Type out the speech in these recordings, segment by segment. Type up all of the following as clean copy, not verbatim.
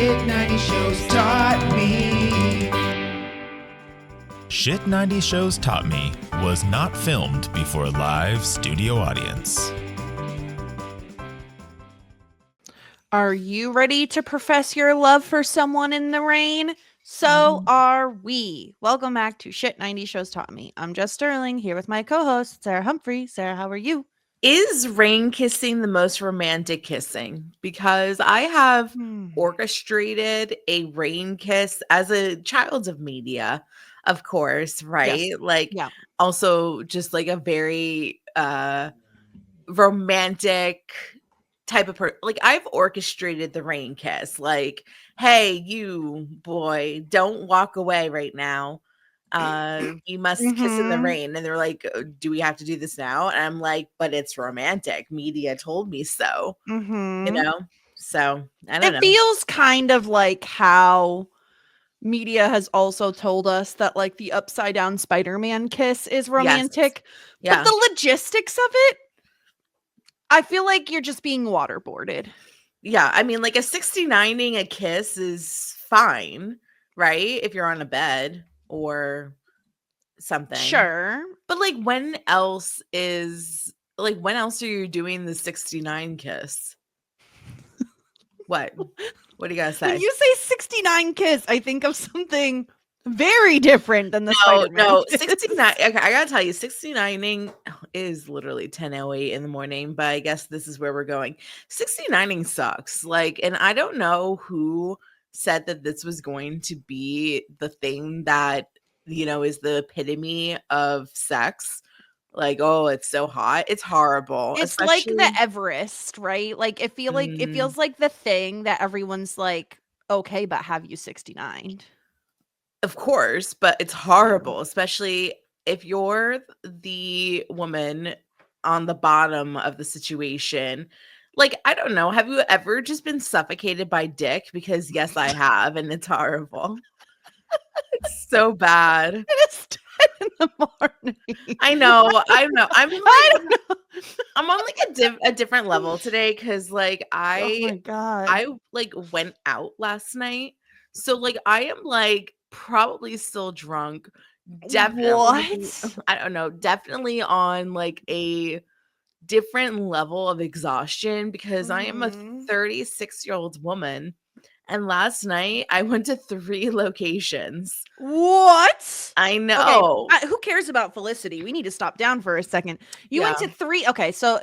Shit 90 shows taught me. Shit 90 Shows Taught Me was not filmed before a live studio audience. Are you ready to profess your love for someone in the rain? So are we. Welcome back to Shit 90 Shows Taught Me. I'm Jess Sterling here with my co-host, Sarah Humphrey. Sarah, how are you? Is rain kissing the most romantic kissing? Because I have orchestrated a rain kiss as a child of media, of course, right? Yes. Like, Yeah. also just like a very romantic type of person. Like, I've orchestrated the rain kiss. Like, hey, you boy, don't walk away right now. You must kiss in the rain. And they're like, do we have to do this now? And I'm like, but it's romantic. Media told me so. You know? So I don't know. It feels kind of like how media has also told us that like the upside down Spider-Man kiss is romantic. Yeah. But the logistics of it, I feel like you're just being waterboarded. Yeah. I mean, like a 69ing a kiss is fine, right? If you're on a bed or something. Sure. But like when else are you doing the 69 kiss? What do you gotta say? When you say 69 kiss, I think of something very different than the Spider-Man. No, kiss. 69. Okay, I gotta tell you, 69ing is literally 10:08 in the morning, but I guess this is where we're going. 69ing sucks. Like, and I don't know who said that this was going to be the thing that, you know, is the epitome of sex. Like, oh, it's so hot. It's horrible. It's like the Everest, right? Like it feels like the thing that everyone's like, okay, but have you 69'd? Of course, but it's horrible, especially if you're the woman on the bottom of the situation. Like, I don't know, have you ever just been suffocated by dick? Because yes, I have, and it's horrible. It's so bad. It is 10 in the morning. I know. I'm like, I don't know. I'm on like a different level today because like Oh my God. I like went out last night. So like I am like probably still drunk. Definitely What? I don't know, definitely on like a different level of exhaustion because I am a 36-year-old woman. And last night I went to 3 locations. What? I know. Okay, who cares about Felicity? We need to stop down for a second. You went Yeah. to 3. Okay, so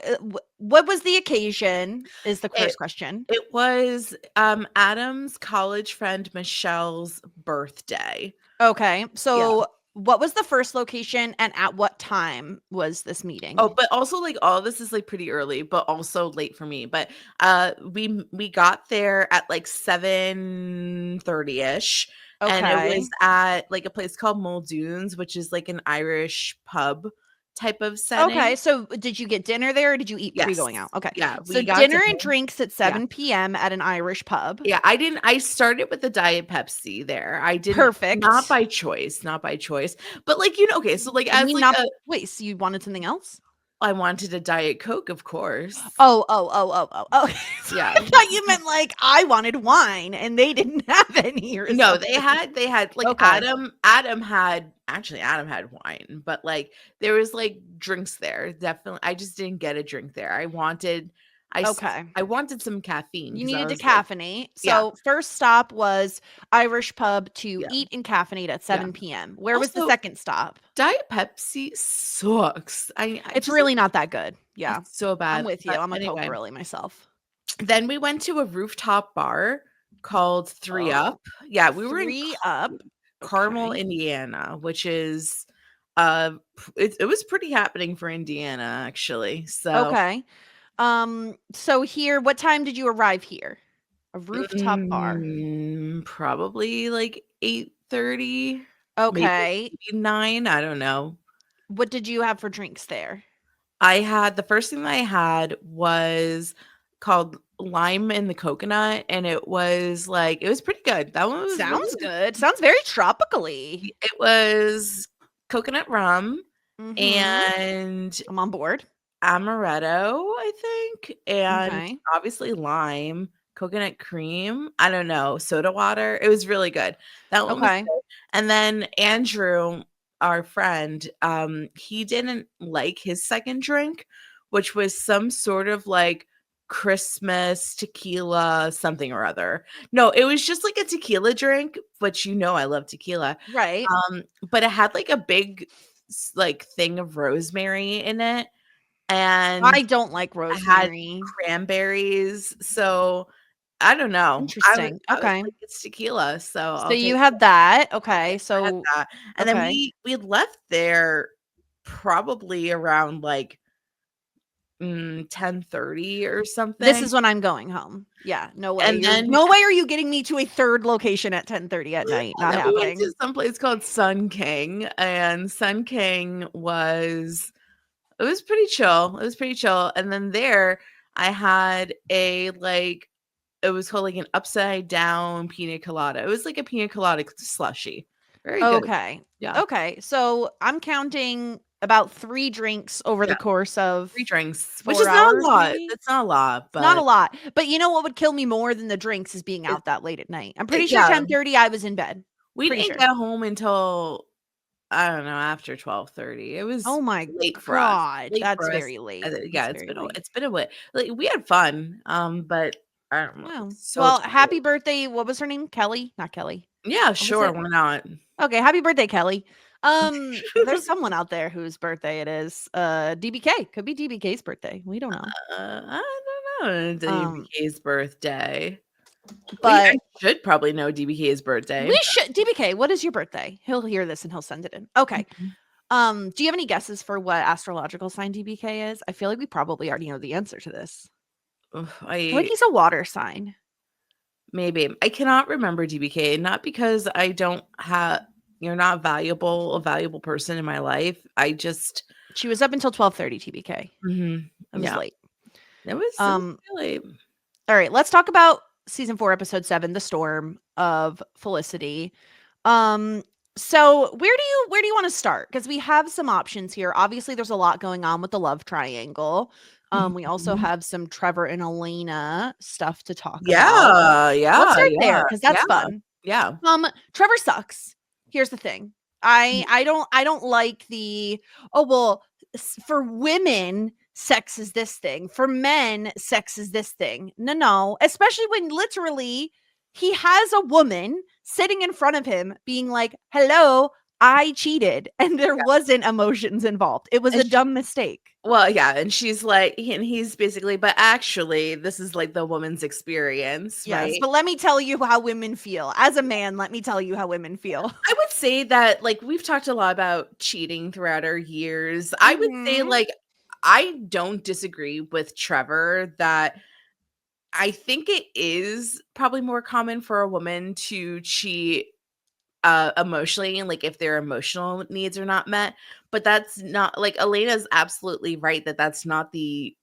what was the occasion is the first question. It was Adam's college friend Michelle's birthday. Okay, so what was the first location and at what time was this meeting? Oh, but also like all this is like pretty early, but also late for me. But we got there at like 7:30ish. And it was at like a place called Muldoon's, which is like an Irish pub type of setting. Okay, so did you get dinner there or did you eat pre going out? Okay. Yeah. So dinner and drinks at 7 p.m. at an Irish pub. Yeah, I started with the Diet Pepsi there. I didn't. Perfect. Not by choice. But like, you know, okay, so like as like wait, so you wanted something else? I wanted a Diet Coke, of course. Oh. Yeah. I thought you meant like I wanted wine and they didn't have any or No, something. they had like Adam had wine, but like there was like drinks there. Definitely. I just didn't get a drink there. I wanted some caffeine. You needed to caffeinate. So first stop was Irish pub to eat and caffeinate at 7 p.m. Where was the second stop? Diet Pepsi sucks. It's really not that good. Yeah. It's so bad. I'm with you. I'm a Coke girly myself. Then we went to a rooftop bar called 3 Up. Yeah, we were in 3 Up, Carmel, Indiana, which is it was pretty happening for Indiana actually. So okay. So here, what time did you arrive here? A rooftop bar. Probably like 8:30. Okay. Maybe 9. I don't know. What did you have for drinks there? The first thing I had was called lime in the coconut, and it was pretty good. That one sounds good. Sounds very tropically. It was coconut rum and I'm on board. Amaretto, I think, and obviously lime coconut cream. I don't know, soda water. It was really good. That one was Okay. good. And then Andrew, our friend, he didn't like his second drink, which was some sort of like Christmas tequila something or other. No, it was just like a tequila drink, which I love tequila. Right. But it had like a big like thing of rosemary in it, and I don't like I had rosemary. cranberries, so I don't know. Interesting. I was Okay. like, "It's tequila, so So I'll take you it." had that. Yeah, Okay. I had So that, and then okay. we left there probably around, like, 10:30 or This something, is when I'm going home. Yeah, no way. and You're then no way are you getting me to a third location at 10:30 at night. and Not then we went happening. to some place called Sun King, and Sun King was it was pretty chill. It was pretty chill, and then there, I had a, like it was called, like, an upside down pina colada. It was like a pina colada slushy. Very good. Okay. Yeah. Okay. So I'm counting about 3 drinks over the Yeah. course of 3 drinks, which 4 is not a hours, lot. maybe? That's not a lot, It's not a but lot. But you know what would kill me more than the drinks is being it out that late at night. I'm pretty sure yeah. 10:30 I was in bed. We Pretty didn't sure. get home until, I don't know, after 12:30. It was Oh my late for us. god. Late That's for us. very late. Yeah, That's very late. it's been a bit like, we had fun, but I don't know, Oh. it's so Well, tired. happy birthday. What was her name? Kelly? Not Kelly. Yeah, What was sure, it? why not? Okay, happy birthday, Kelly. There's someone out there whose birthday it is. DBK. Could be DBK's birthday. We don't know. I don't know Um, DBK's birthday. I but should probably know DBK's birthday. we should DBK, what is your birthday? He'll hear this and he'll send it in. Okay. Mhm. Do you have any guesses for what astrological sign DBK is? I feel like we probably already know the answer to this. Ugh, I feel like he's a water sign. maybe. I cannot remember DBK, not because I don't have you're not a valuable person in my life. I just She was up until 12:30 TBK. It was yeah, late. it was Um, really all right, let's talk about season 4, episode 7, The Storm of Felicity. Um, so where do you want to start? Because we have some options here. Obviously, there's a lot going on with the love triangle. We also Mhm. have some Trevor and Elena stuff to talk about. Yeah, Let's yeah, start there yeah, because that's yeah, fun. yeah. Trevor sucks. Here's the thing. Mm, I don't like the, oh well, for women sex is this thing. For men sex is this thing. No, especially when literally he has a woman sitting in front of him being like, "Hello, I cheated." And there yeah, wasn't emotions involved. It was and a dumb mistake. well, yeah, and she's like and he's basically, "But actually, this is, like, the woman's experience," Yes, right? but let me tell you how women feel. As a man, let me tell you how women feel. I would say that, like, we've talked a lot about cheating throughout our years. I would say, Mhm. like, I don't disagree with Trevor that I think it is probably more common for a woman to cheat emotionally, and like if their emotional needs are not met, but that's not like Elena's absolutely right that that's not the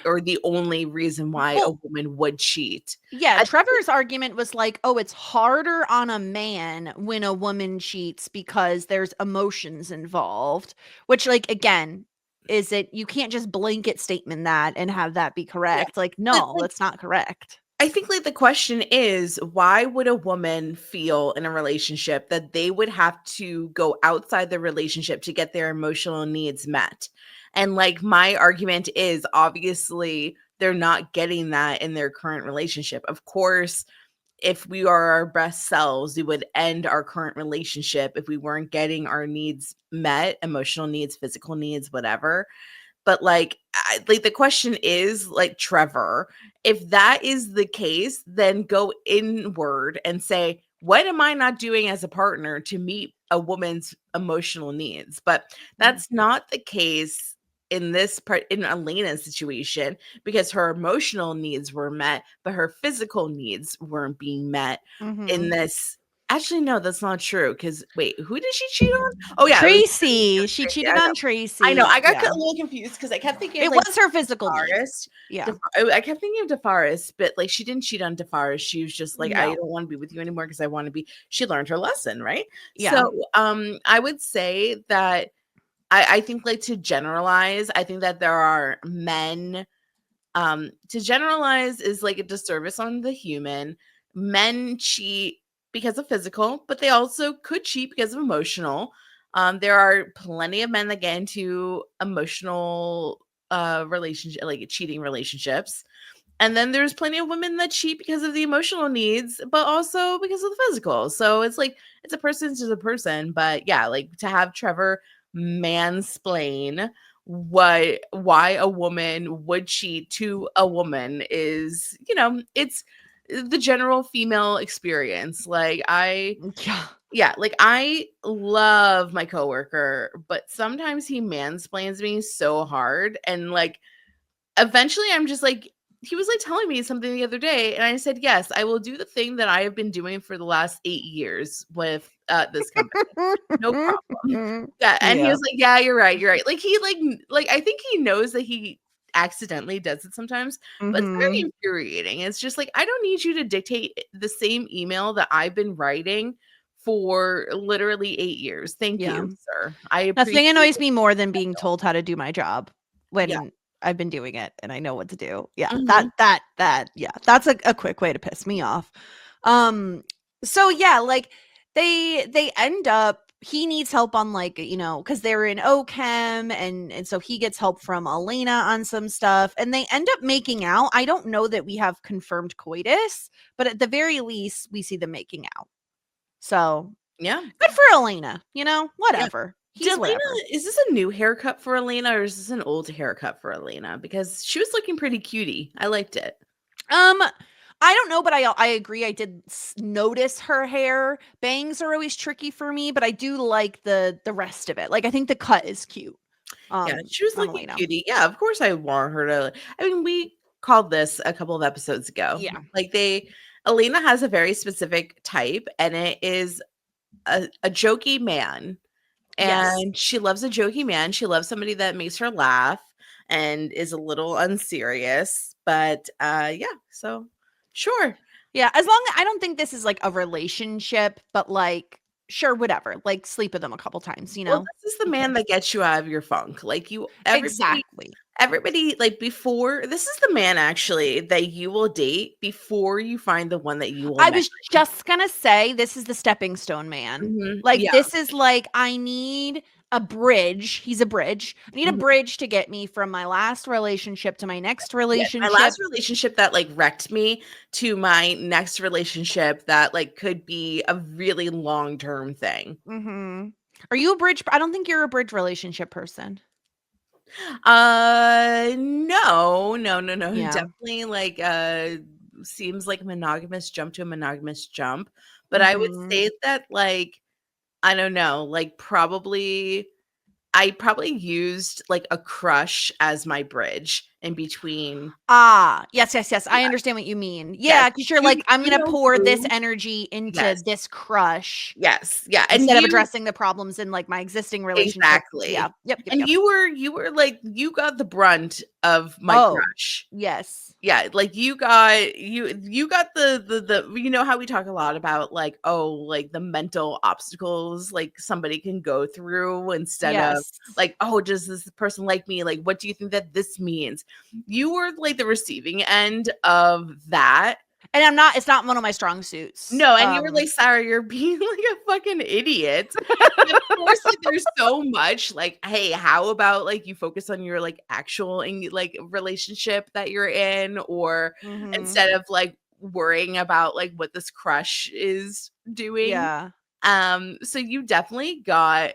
or the only reason why a Well, woman would cheat. yeah, I Trevor's argument was like, "Oh, it's harder on a man when a woman cheats because there's emotions involved." Which, like, again, is it you can't just blanket statement that and have that be yeah, correct. Like, but no, like that's not correct. I think like the question is why would a woman feel in a relationship that they would have to go outside the relationship to get their emotional needs met? And like my argument is obviously they're not getting that in their current relationship. Of course, if we are our best selves, we would end our current relationship if we weren't getting our needs met, emotional needs, physical needs, whatever. But, like, the question is, like, Trevor, if that is the case, then go inward and say, "What am I not doing as a partner to meet a woman's emotional needs?" But Mhm. that's not the case in this part in Elena's situation because her emotional needs were met, but her physical needs weren't being met in Mhm. this actually, no, that's not true. Because wait, who did she cheat on? Oh, yeah, it was Tracy, she Tracy, I cheated know. on I know, Tracy. I got Yeah. a little confused because I kept thinking of, It like, was her physical needs. DeForest. Yeah. I kept thinking of DeForest, but, like, she didn't cheat on DeForest, she was just like, "I No. don't wanna be with you anymore because I wanna be" she learned her lesson, right? Yeah. So, I would say that I think, like, to generalize, I think that there are men, To generalize is like a disservice on the human. Men cheat because of physical, but they also could cheat because of emotional. There are plenty of men that get into emotional relationship, like cheating relationships. And then there's plenty of women that cheat because of the emotional needs, but also because of the physical. So it's like it's a person to the person. But yeah, like to have Trevor mansplain why a woman would cheat to a woman is, it's the general female experience. Like I love my coworker, but sometimes he mansplains me so hard, and like eventually I'm just like, he was like telling me something the other day, and I said, yes, I will do the thing that I have been doing for the last 8 years with this company. No problem. Yeah, and he Yeah. was like, yeah, you're right, you're right. Like he like I think he knows that he accidentally does it sometimes, but it's very Mhm. infuriating. It's just like, I don't need you to dictate the same email that I've been writing for literally 8 years. Thank Yeah. you, sir. I appreciate Nothing annoys it. me more than being told how to do my job Yeah. when I've been doing it and I know what to do. Yeah, Mhm. yeah, that's a quick way to piss me off. So yeah, like they end up he needs help on like, because they're in OChem and so he gets help from Elena on some stuff and they end up making out. I don't know that we have confirmed coitus, but at the very least we see them making out. So Yeah. good for Elena, Yeah. whatever. Did He's Elena whatever. Is this a new haircut for Elena, or is this an old haircut for Elena? Because she was looking pretty cutie. I liked it. Um, I don't know, but I agree. I did notice her hair. Bangs are always tricky for me, but I do like the rest of it. Like I think the cut is cute. Yeah, she was On looking Elena. cutie. Yeah, of course I want her to. I mean, we called this a couple of episodes ago. Yeah. Like Elena has a very specific type, and it is a jokey man. Yes. And she loves a jokey man. She loves somebody that makes her laugh and is a little unserious. But yeah, so sure. Yeah. As long I don't think this is like a relationship, but like sure, whatever. Like sleep with them a couple times, Well, this is the Who man cares? that gets you out of your funk. Like Exactly. everybody, like before, this is the man actually that you will date before you find the one that you will I marry. was just gonna say this is the stepping stone man. Like Yeah. this is like I need a bridge. He's a bridge. I need a Mhm. bridge to get me from my last relationship to my next Yes, my relationship. last relationship that like wrecked me to my next relationship that like could be a really long-term thing. Mhm. Are you a bridge? I don't think you're a bridge relationship person. No, no, no, no. Yeah. Definitely like seems like a monogamous jump to a monogamous jump. But I would Mhm. say that like I don't know, like I probably used like a crush as my bridge in between. Ah, yes, yes, yes. I Yeah, understand what you mean. yes. Yeah, because you're like, I'm You gonna know pour this who? energy into Yes. this crush Yes. Yeah. And instead of you addressing the problems in like my existing relationship. Yeah. exactly. Yep. Yep. And Yep. you were like you got the brunt of my Oh, crush. yes. Yeah, like you got the you know how we talk a lot about like, oh, like the mental obstacles like somebody can go through instead of Yes. like, oh, does this person like me? Like, what do you think that this means? You were like the receiving end of that. And it's not one of my strong suits. No, and you were like, Sarah, you're being like a fucking idiot. And of course, like there's so much like, hey, how about like you focus on your like actual like relationship that you're in, or Mhm. instead of like worrying about like what this crush is doing. Yeah. So you definitely got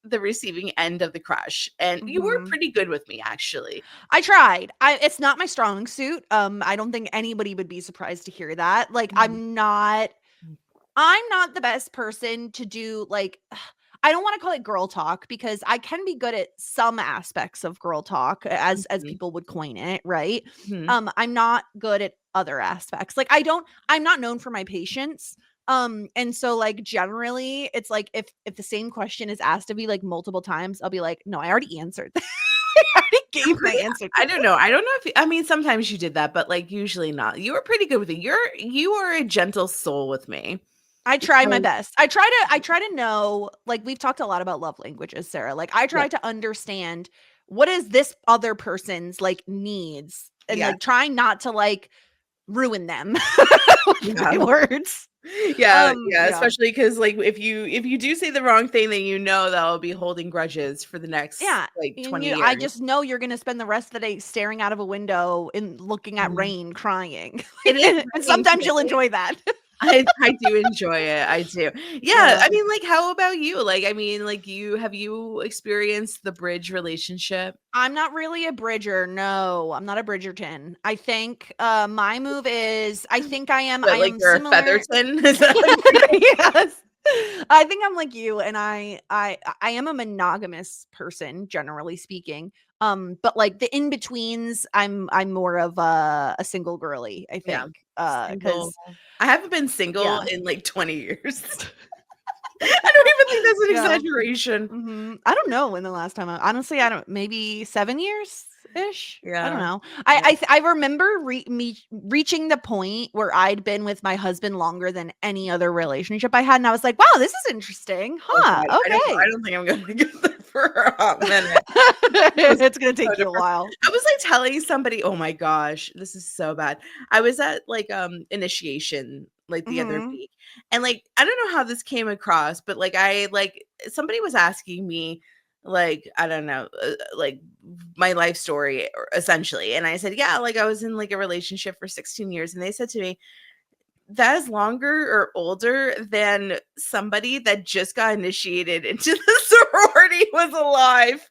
the receiving end of the crush, and you were Mhm. pretty good with me actually. I tried. It's not my strong suit. I don't think anybody would be surprised to hear that. Like Mhm. I'm not the best person to do like I don't want to call it girl talk because I can be good at some aspects of girl talk as Mhm. people would coin it, right? Mhm. I'm not good at other aspects. Like I'm not known for my patience. And so like generally it's like if the same question is asked of me like multiple times, I'll be like, "No, I already answered that. I already gave my Really? answer." I don't know. I don't know if I mean, sometimes you did that, but, like, usually not. You were pretty good with it. You are a gentle soul with me. I try my Because best. I try to know, like we've talked a lot about love languages, Sarah. Like I yeah. try to understand what is this other person's like needs and Yeah. like trying not to like ruin them with my Yeah. words. Yeah, Yeah. especially because like if you do say the wrong thing, then you know that I'll be holding grudges for the next Yeah. like And 20 I years. just know you're gonna spend the rest of the day staring out of a window and looking at Mhm. rain, crying. It is And raining sometimes you'll today. enjoy that. I do enjoy it. I do. Yeah, Yeah. I mean, like, how about you? Like, I mean, like, have you experienced the bridge relationship? I'm not really a bridger. No, I'm not a Bridgerton. I think my move is I think I What, like am you're a similar. Featherton? Is that what Yes. I think I'm like you, and I am a monogamous person, generally speaking. But like the in-betweens, I'm more of a single girly, I Yeah. think. Single. Because I haven't been single yeah. in like 20 years. I don't even think that's an Yeah. exaggeration. I don't know when the last time honestly, I don't maybe 7 years ish. I don't Yeah. know. Yeah. I remember me reaching the point where I'd been with my husband longer than any other relationship I had, and I was like, "Wow, this is interesting, Oh huh? god, I Okay." don't think I'm gonna get there for a hot minute. It's gonna So take you a depressed. while. I was like telling somebody, oh my gosh, this is so bad. I was at like initiation like the other Mhm. week. And like I don't know how this came across, but like I like somebody was asking me like I don't know, like my life story essentially. And I said, yeah, like I was in like a relationship for 16 years and they said to me, that is longer or older than somebody that just got initiated into the sorority was alive.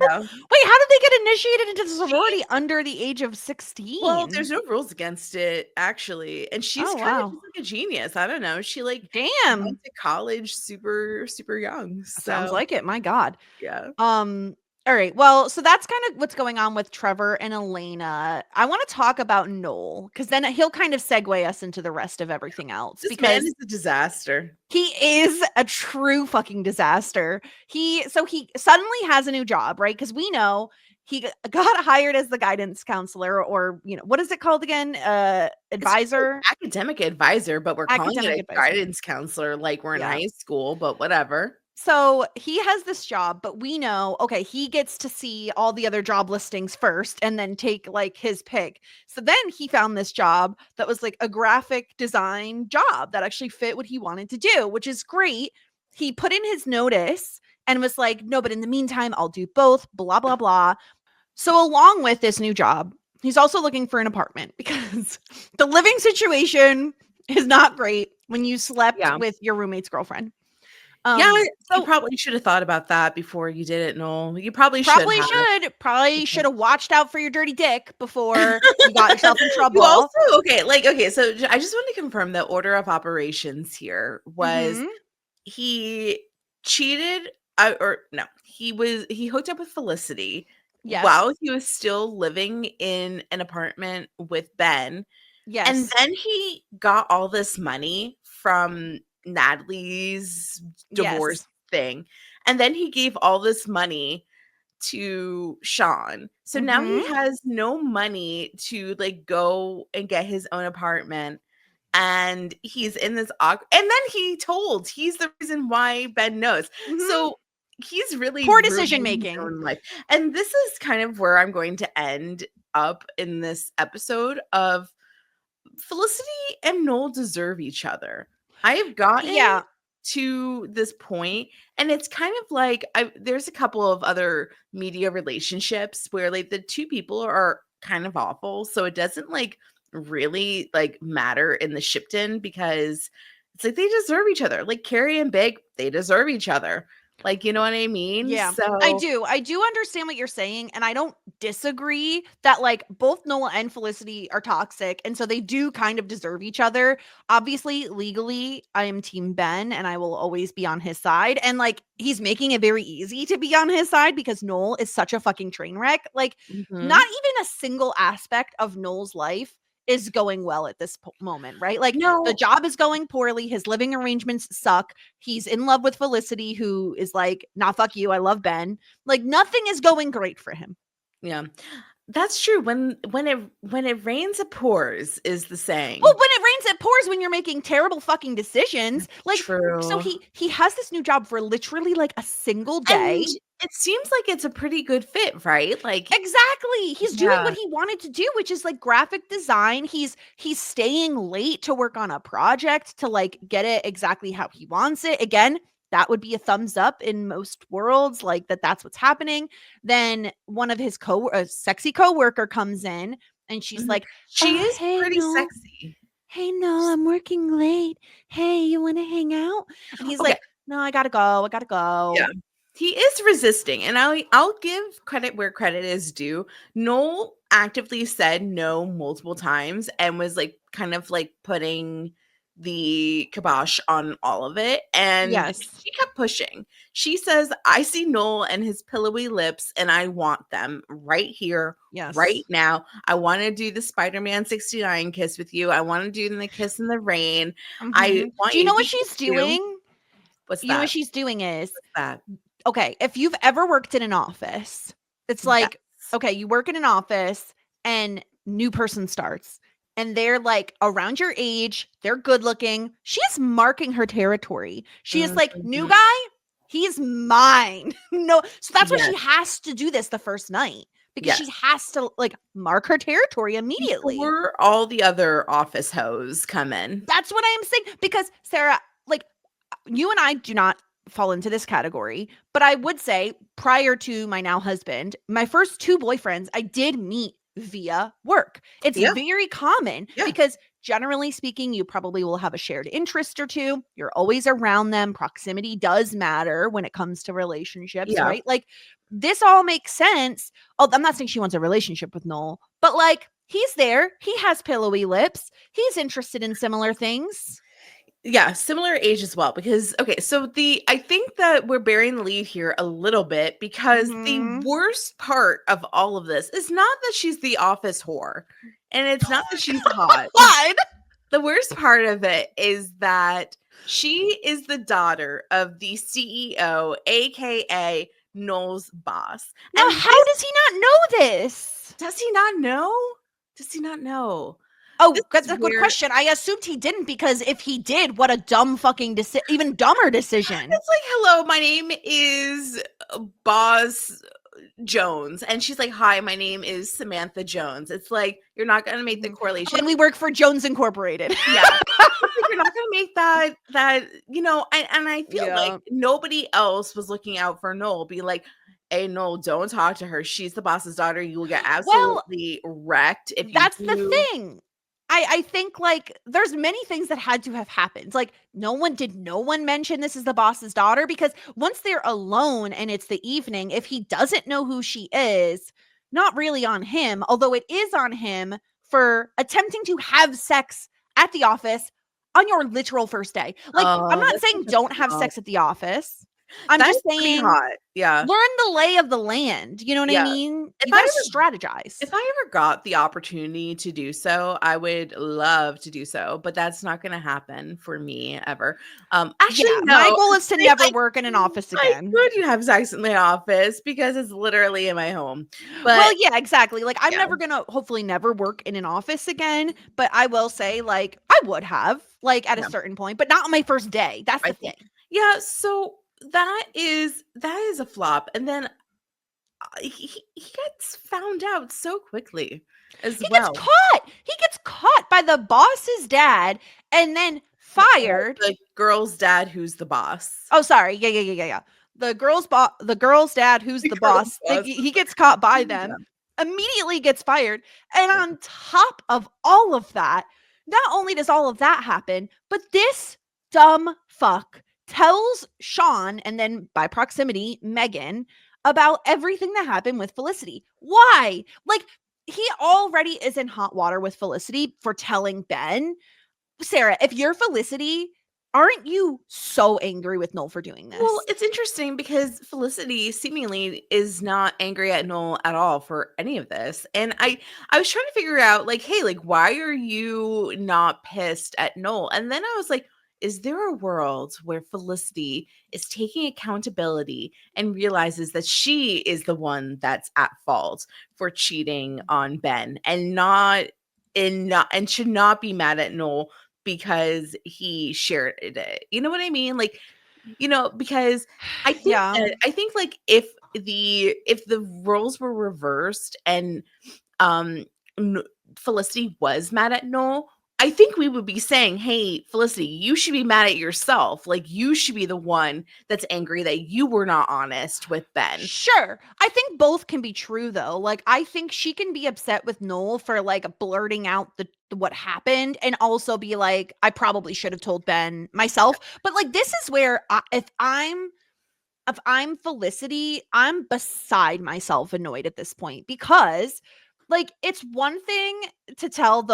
Yeah. Wait, how did they get initiated into the sorority She's under the age of Well, 16? there's no rules against it, actually, and Oh, she's wow. like a genius, I don't know, she, like, Damn. went to college super, super young, Sounds so, like it. My God. yeah. Um, all right. Well, so that's kind of what's going on with Trevor and Elena. I want to talk about Noel because then he'll kind of segue us into the rest of everything else This man because is a disaster. he is a true fucking disaster. He suddenly has a new job, right? Because we know got hired as the guidance counselor or, what is it called again? It's just like Advisor, academic advisor, but we're calling it academic a advisor. guidance counselor like we're in Yeah. high school, but whatever. So he has this job, but we know, okay, he gets to see all the other job listings first and then take like his pick. So then he found this job that was like a graphic design job that actually fit what he wanted to do, which is great. He put in his notice and was like, no, but in the meantime, I'll do both, blah, blah, blah. So along with this new job, he's also looking for an apartment because the living situation is not great when you slept Yeah. with your roommate's girlfriend. Yeah, you So probably should have thought about that before you did it, Noel. You probably should Probably have. should have watched out for your dirty dick before you got yourself in You trouble. also okay, so I just want to confirm the order of operations here was Mhm. he cheated or no, he hooked up with Felicity Yes. while he was still living in an apartment with Ben, and Yes. then he got all this money from Natalie's divorce Yes. thing, and then he gave all this money to Sean. So now Mhm. he has no money to like go and get his own apartment. And he's in this awkward, and then he's the reason why Ben knows. Mhm. So he's really Poor decision ruining his making. own life. And this is kind of where I'm going to end up in this episode of Felicity and Noel deserve each other. I have gotten Yeah. to this point, and it's kind of like there's a couple of other media relationships where like the two people are kind of awful, so it doesn't like really like matter in the Shipton because it's like they deserve each other. Like Carrie and Big, they deserve each other. Like you know what I mean? Yeah, I So do. I do understand what you're saying, and I don't disagree that like both Noah and Felicity are toxic, and so they do kind of deserve each other. Obviously, legally, I am Team Ben, and I will always be on his side. And like he's making it very easy to be on his side because Noel is such a fucking train wreck. Like, not mhm. even a single aspect of Noel's life is going well at this moment, right? Like the No, job is going poorly, his living arrangements suck. He's in love with Felicity, who is like, nah, fuck you. I love Ben. Like, nothing is going great for him. yeah. That's true. When it rains, it pours is the saying. Well, when it rains, it pours when you're making terrible fucking decisions. Like, so True. he has this new job for literally like a single And day. it seems like it's a pretty good fit, right? Like, Exactly. He's doing yeah. what he wanted to do, which is like graphic design. He's staying late to work on a project to like get it exactly how he wants it. Again, that would be a thumbs up in most worlds, like that's what's happening. Then one of his sexy coworker comes in and she's Mhm. like, She is hey, pretty no. sexy. Hey, no, I'm working late. Hey, you want to hang out? And he's Okay. like, no, I gotta go. I gotta go. Yeah. He is resisting, and I'll give credit where credit is due. Noel actively said no multiple times and was like kind of like putting the kibosh on all of it. And Yes. she kept pushing. She says, I see Noel and his pillowy lips, and I want them right here, Yes. right now. I want to do the Spider-Man 69 kiss with you. I want to do the kiss in the rain. I want Do you you know to what be she's cute too. doing? What's You know what that? she's doing is, What's that? okay, if you've ever worked in an office, it's Yes. like, okay, you work in an office and new person starts and they're like around your age, they're good looking. She is marking her territory. She is like, new Mhm. guy, he's mine. No, so that's why Yes. she has to do this the first night because Yes. she has to like mark her territory immediately. Before all the other office hoes come in. That's what I am saying because Sarah, like you and I do not fall into this category, but I would say prior to my now husband, my first two boyfriends, I did meet via work. It's Yeah. very common Yeah. because generally speaking, you probably will have a shared interest or two. You're always around them. Proximity does matter when it comes to relationships, Yeah. right? Like this all makes sense. Oh, I'm not saying she wants a relationship with Noel, but like he's there. He has pillowy lips. He's interested in similar things. Yeah, similar age as well because okay, so I think that we're bearing the lead here a little bit because the Mhm. worst part of all of this is not that she's the office whore and it's not that she's hot. Lied. The worst part of it is that she is the daughter of the CEO, aka Noel's boss. Now, And how does he not know this? does he not know? Does he not know? This Oh, that's is a good where question. I assumed he didn't because if he did, what a dumb fucking even dumber decision. it's like, hello, my name is Boss Jones. And she's like, hi, my name is Samantha Jones. It's like, you're not going to make the correlation. And we work for Jones Incorporated. Yeah. It's like, you're not going to make and I feel Yeah. like nobody else was looking out for Noel, be like, hey, Noel, don't talk to her. She's the boss's daughter. You will get absolutely wrecked if you That's do. the thing. I think like there's many things that had to have happened. Like no one mention this is the boss's daughter because once they're alone and it's the evening, if he doesn't know who she is, not really on him, although it is on him for attempting to have sex at the office on your literal first day. Like I'm Oh, not that's saying such a don't have flop. sex at the office. I'm That just is pretty saying hot. Yeah. learn the lay of the land. You know what I Yeah. mean? If You I got to ever strategize. If I ever got the opportunity to do so, I would love to do so, but that's not gonna happen for me ever. Actually, Yeah, my no. goal is to I never I work in an office I again. could have sex in my office because it's literally in my home, Well, but yeah, exactly. Like I'm yeah, never gonna hopefully never work in an office again, but I will say like I would have like at a yeah, certain point, but not on my first day. That's the I think thing. yeah, so that is a flop, and then, he gets found out so quickly as He gets well. caught. He gets caught by the boss's dad and then fired. The girl's dad who's the boss. Oh, sorry. Yeah. The girl's dad, who's The the girl's boss, boss. he gets caught by Yeah. them, immediately gets fired. And on top of all of that, not only does all of that happen, but this dumb fuck tells Sean and then by proximity, Megan, about everything that happened with Felicity. Why? Like, he already is in hot water with Felicity for telling Ben. Sarah, if you're Felicity, aren't you so angry with Noel for doing this? Well, it's interesting because Felicity seemingly is not angry at Noel at all for any of this. And I was trying to figure out like, hey, like why are you not pissed at Noel? And then I was like, is there a world where Felicity is taking accountability and realizes that she is the one that's at fault for cheating on Ben and should not be mad at Noel because he shared it. You know what I mean? Like, because Yeah. I think like if the roles were reversed and um Felicity was mad at Noel, I think we would be saying, "Hey, Felicity, you should be mad at yourself. Like you should be the one that's angry that you were not honest with Ben." Sure. I think both can be true though. Like I think she can be upset with Noel for like blurting out what happened and also be like I probably should have told Ben myself. But like this is where if I'm Felicity, I'm beside myself annoyed at this point because like it's one thing to tell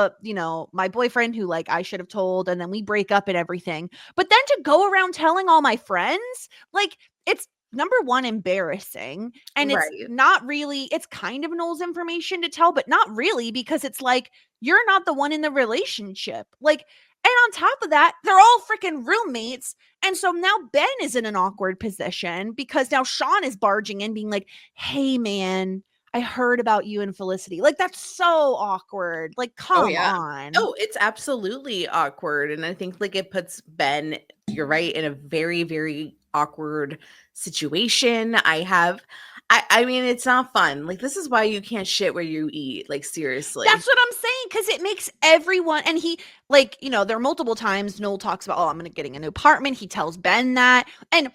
my boyfriend who like I should have told and then we break up and everything. But then to go around telling all my friends, like it's number one embarrassing and it's Right. not really it's kind of Noel's information to tell but not really because it's like you're not the one in the relationship. Like and on top of that, they're all freaking roommates and so now Ben is in an awkward position because now Sean is barging in, being like, hey, man, I heard about you and Felicity. Like, that's so awkward. Like, Oh come yeah. on. Oh, it's absolutely awkward. And I think like it puts Ben, you're right, in a very, very awkward situation. I mean, it's not fun. Like, this is why you can't shit where you eat. Like, seriously. That's what I'm saying because it makes everyone, and he, like, there are multiple times Noel talks about, oh, I'm getting a new apartment. He tells Ben that. And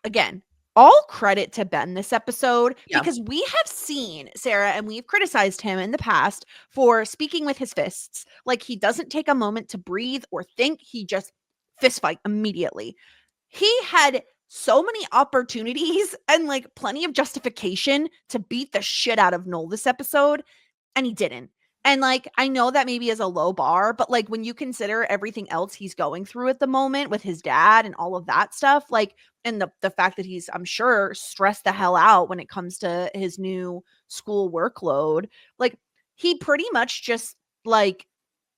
again, all credit to Ben this episode Yeah. because we have seen Sarah and we've criticized him in the past for speaking with his fists. Like, he doesn't take a moment to breathe or think, he just fist fight immediately. He had so many opportunities and like plenty of justification to beat the shit out of Noel this episode and he didn't. And like I know that maybe is a low bar, but like when you consider everything else he's going through at the moment with his dad and all of that stuff, like and the fact that he's I'm sure stressed the hell out when it comes to his new school workload, like he pretty much just like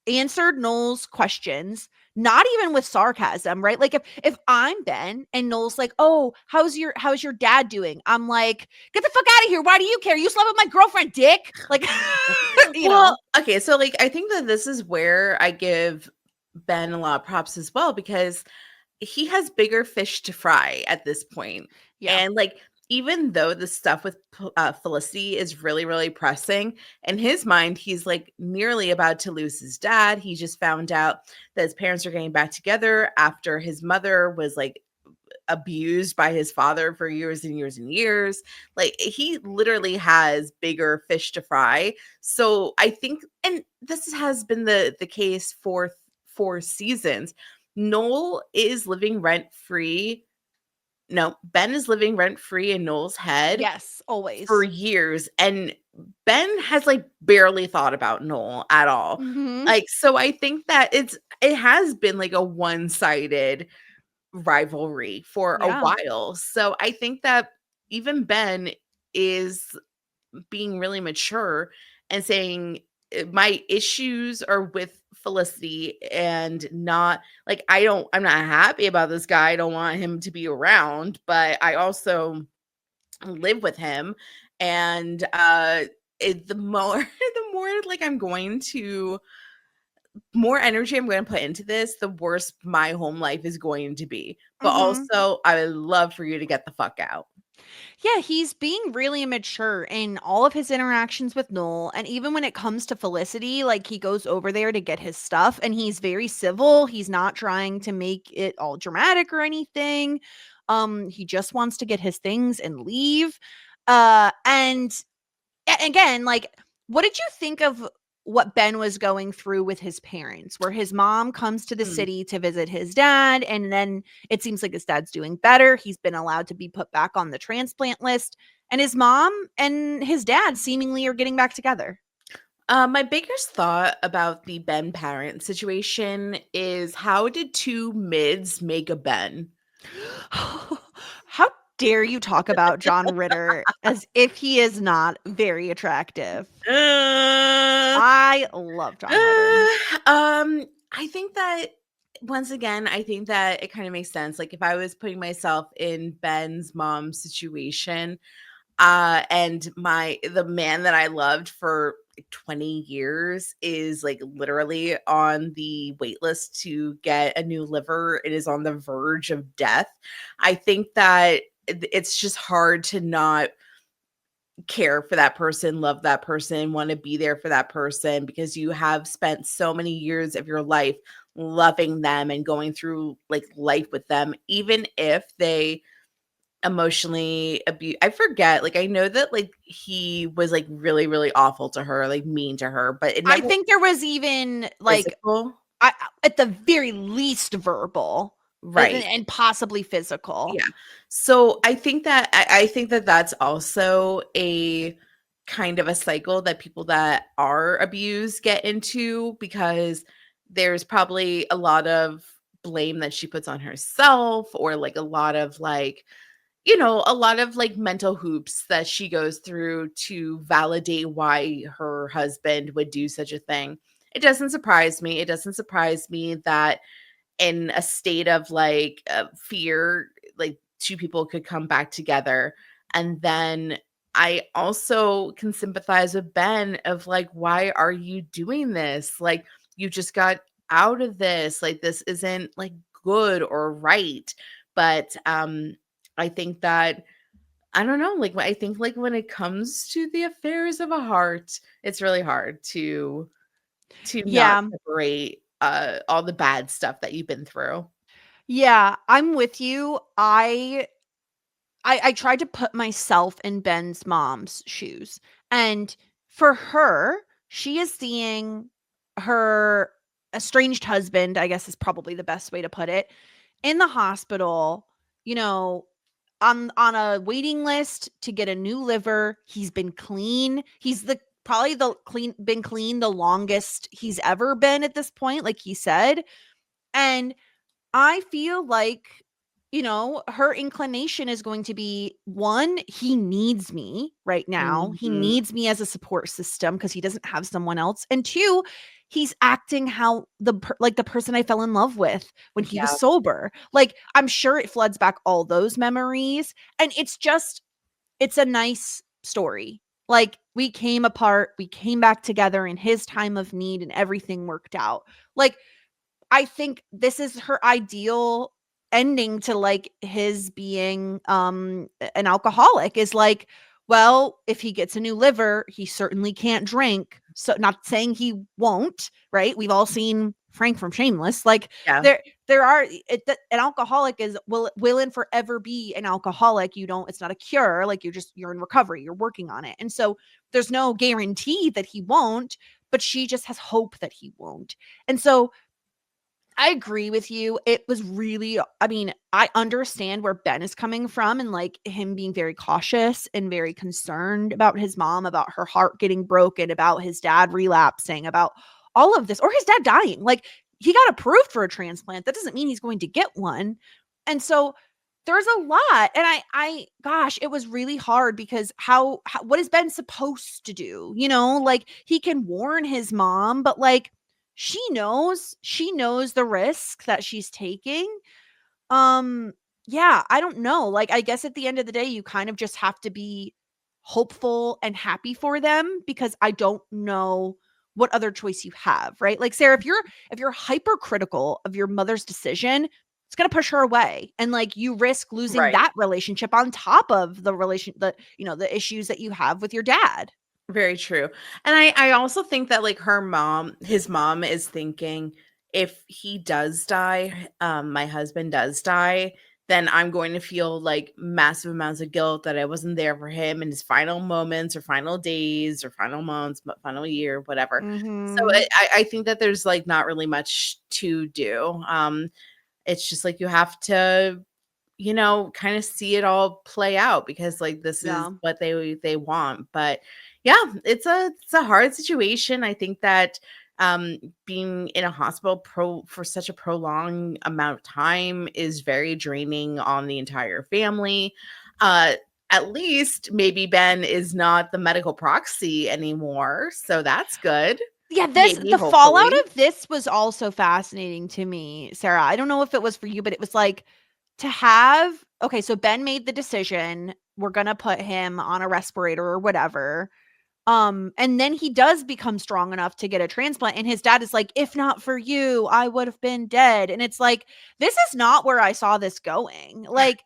answered Noel's questions, not even with sarcasm, right? Like if I'm Ben and Noel's like, "Oh, how's your dad doing?" I'm like, "Get the fuck out of here. Why do you care? You slept with my girlfriend, dick." Like Well, okay, so like I think that this is where I give Ben a lot of props as well because he has bigger fish to fry at this point. Yeah. And like even though the stuff with Felicity is really really pressing, in his mind he's like nearly about to lose his dad. He just found out that his parents are getting back together after his mother was like abused by his father for years and years and years. Like he literally has bigger fish to fry. So I think, and this has been the case for 4 seasons. Noel is living rent free. No, Ben is living rent free in Noel's head Yes, always. for years, and Ben has like barely thought about Noel at all. Mhm. Like, so I think that it has been like a one-sided rivalry for a Yeah. while. So I think that even Ben is being really mature and saying my issues are with Felicity and not like I'm not happy about this guy. I don't want him to be around, but I also live with him and the more the more like I'm going to more energy I'm going to put into this, the worse my home life is going to be. But Mhm. also, I would love for you to get the fuck out. Yeah, he's being really mature in all of his interactions with Noel. And even when it comes to Felicity, like he goes over there to get his stuff and he's very civil. He's not trying to make it all dramatic or anything. He just wants to get his things and leave. And again, like, what did you think of what Ben was going through with his parents, where his mom comes to the Mm. city to visit his dad, and then it seems like his dad's doing better. He's been allowed to be put back on the transplant list, and his mom and his dad seemingly are getting back together. My biggest thought about the Ben parent situation is how did two mids make a Ben? How dare you talk about John Ritter as if he is not very attractive? Uh, I love John Ritter. I think that once again, I think that it kind of makes sense. Like if I was putting myself in Ben's mom's situation, and the man that I loved for like 20 years is like literally on the wait list to get a new liver. It is on the verge of death. I think that it's just hard to not care for that person, love that person, want to be there for that person because you have spent so many years of your life loving them and going through like life with them, even if they emotionally abuse. I forget, like I know that like he was like really, really awful to her, like mean to her, but it I never think there was even like physical. at the very least verbal, Right. and possibly physical. Yeah. So I think that that's also a kind of a cycle that people that are abused get into because there's probably a lot of blame that she puts on herself or like a lot of like a lot of like mental hoops that she goes through to validate why her husband would do such a thing. It doesn't surprise me. It doesn't surprise me that in a state of like fear, like two people could come back together. And then I also can sympathize with Ben of like, why are you doing this? Like, you just got out of this. Like, this isn't like good or right. But I think that I don't know, like I think like when it comes to the affairs of a heart, it's really hard to not Yeah. separate all the bad stuff that you've been through. Yeah, I'm with you. I tried to put myself in Ben's mom's shoes. And for her, she is seeing her estranged husband, I guess is probably the best way to put it, in the hospital, you know, on a waiting list to get a new liver. He's been clean. He's the probably the clean been clean the longest he's ever been at this point, like he said. And I feel like, her inclination is going to be one, he needs me right now. He Mhm. needs me as a support system because he doesn't have someone else. And two, he's acting how like the person I fell in love with when he was Yeah, sober. Like I'm sure it floods back all those memories. And it's a nice story. Like we came apart, we came back together in his time of need and everything worked out. Like I think this is her ideal ending to like his being an alcoholic is like, well, if he gets a new liver, he certainly can't drink. So not saying he won't, right? We've all seen Frank from Shameless. Like yeah, there are an alcoholic is will and forever be an alcoholic. You don't, it's not a cure. Like you're in recovery, you're working on it. And so there's no guarantee that he won't, but she just has hope that he won't. And so I agree with you. It was really, I mean, I understand where Ben is coming from and like him being very cautious and very concerned about his mom, about her heart getting broken, about his dad relapsing, about all of this, or his dad dying. Like he got approved for a transplant. That doesn't mean he's going to get one. And so there's a lot. And gosh, it was really hard because what has Ben supposed to do? Like he can warn his mom, but like, she knows the risk that she's taking. Yeah, I don't know. Like I guess at the end of the day you kind of just have to be hopeful and happy for them because I don't know what other choice you have, right? Like Sarah, if you're hypercritical of your mother's decision, it's going to push her away and like you risk losing right. that relationship on top of the issues that you have with your dad. Very true. And I also think that like his mom is thinking if he does die, my husband does die, then I'm going to feel like massive amounts of guilt that I wasn't there for him in his final moments or final days or final months, final year, whatever. So Mhm. I think that there's like not really much to do. It's just like you have to kind of see it all play out because like this is Yeah. what they want. But yeah, it's a hard situation. I think that being in a hospital for such a prolonged amount of time is very draining on the entire family. Uh at least maybe Ben is not the medical proxy anymore, so that's good. Yeah, maybe, the fallout hopefully. of this was also fascinating to me, Sarah. I don't know if it was for you, but it was like to have okay, so Ben made the decision, we're gonna put him on a respirator or whatever. And then he does become strong enough to get a transplant, and his dad is like, if not for you, I would have been dead. And it's like, this is not where I saw this going. Like,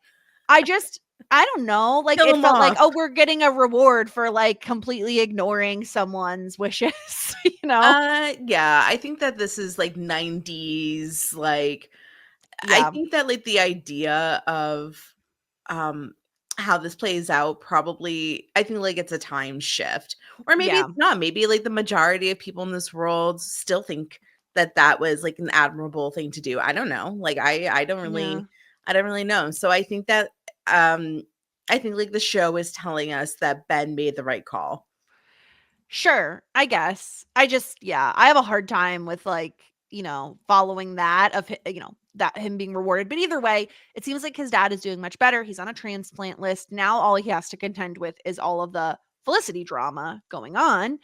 I just I don't know. Like Kill it him felt like, off. oh, we're getting a reward for like completely ignoring someone's wishes, you know? Yeah, I think that this is like 90s, like I Yeah. think that like the idea of um how this plays out, probably I think like it's a time shift. Or maybe Yeah. it's not. Maybe like the majority of people in this world still think that that was like an admirable thing to do. I don't know. Like Yeah. I don't really know. So I think that um I think like the show is telling us that Ben made the right call. Sure, I guess. I just yeah, I have a hard time with like, following that of that him being rewarded. But either way, it seems like his dad is doing much better. He's on a transplant list. Now all he has to contend with is all of the Felicity drama going on.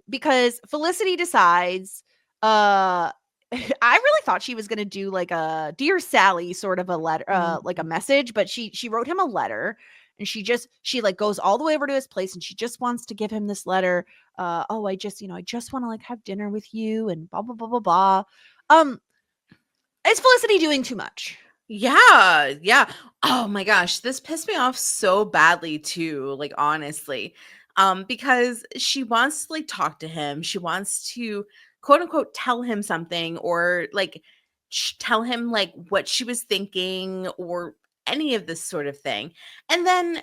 Because Felicity decides I really thought she was going to do like a Dear Sally sort of a letter like a Mhm. message, but she wrote him a letter, and she like goes all the way over to his place, and she just wants to give him this letter. Oh, I just want to like have dinner with you and blah blah blah blah blah. Um is Felicity doing too much? Yeah, yeah. Oh my gosh, this pissed me off so badly too, like honestly. Because she wants to like talk to him. She wants to quote unquote tell him something, or like tell him like what she was thinking or any of this sort of thing. And then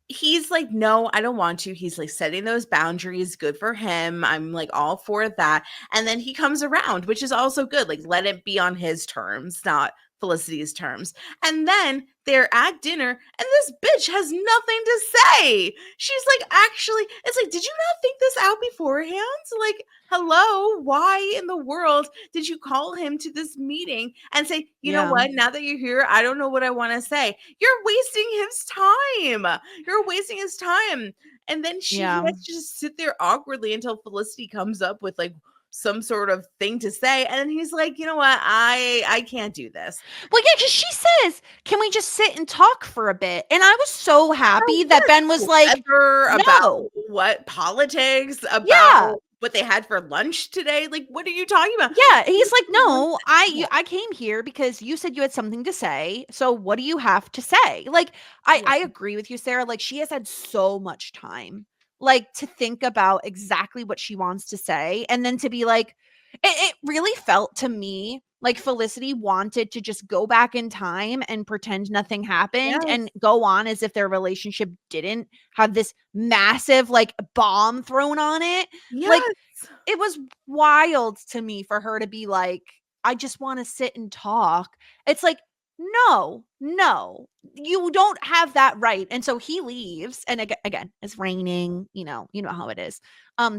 he's like, "No, I don't want to." He's like setting those boundaries, good for him. I'm like all for that. And then he comes around, which is also good. Like let it be on his terms, not Felicity's terms. And then they're at dinner and this bitch has nothing to say. She's like, actually, it's like, did you not think this out beforehand? Like, hello, why in the world did you call him to this meeting and say, you know Yeah. what, now that you're here, I don't know what I want to say? You're wasting his time. You're wasting his time. And then he Yeah. has to just sit there awkwardly until Felicity comes up with like some sort of thing to say. And then he's like, you know what? I can't do this. Well, yeah, because she says, "Can we just sit and talk for a bit?" And I was so About happy that what? Ben was like, Weather, about "No." what? Politics, Yeah. about what they had for lunch today. Like, what are you talking about? Yeah, he's Just like, one "No, I came here because you said you had something to say. So what do you have to say?" Like, yeah. I agree with you, Sarah. Like, she has had so much time, like, to think about exactly what she wants to say, and then to be like, it really felt to me like Felicity wanted to just go back in time and pretend nothing happened Yes. and go on as if their relationship didn't have this massive like bomb thrown on it. Like, Yes. it was wild to me for her to be like, "I just wanna sit and talk." It's like, "No, no, you don't have that right." And so he leaves, and again, it's raining, you know how it is.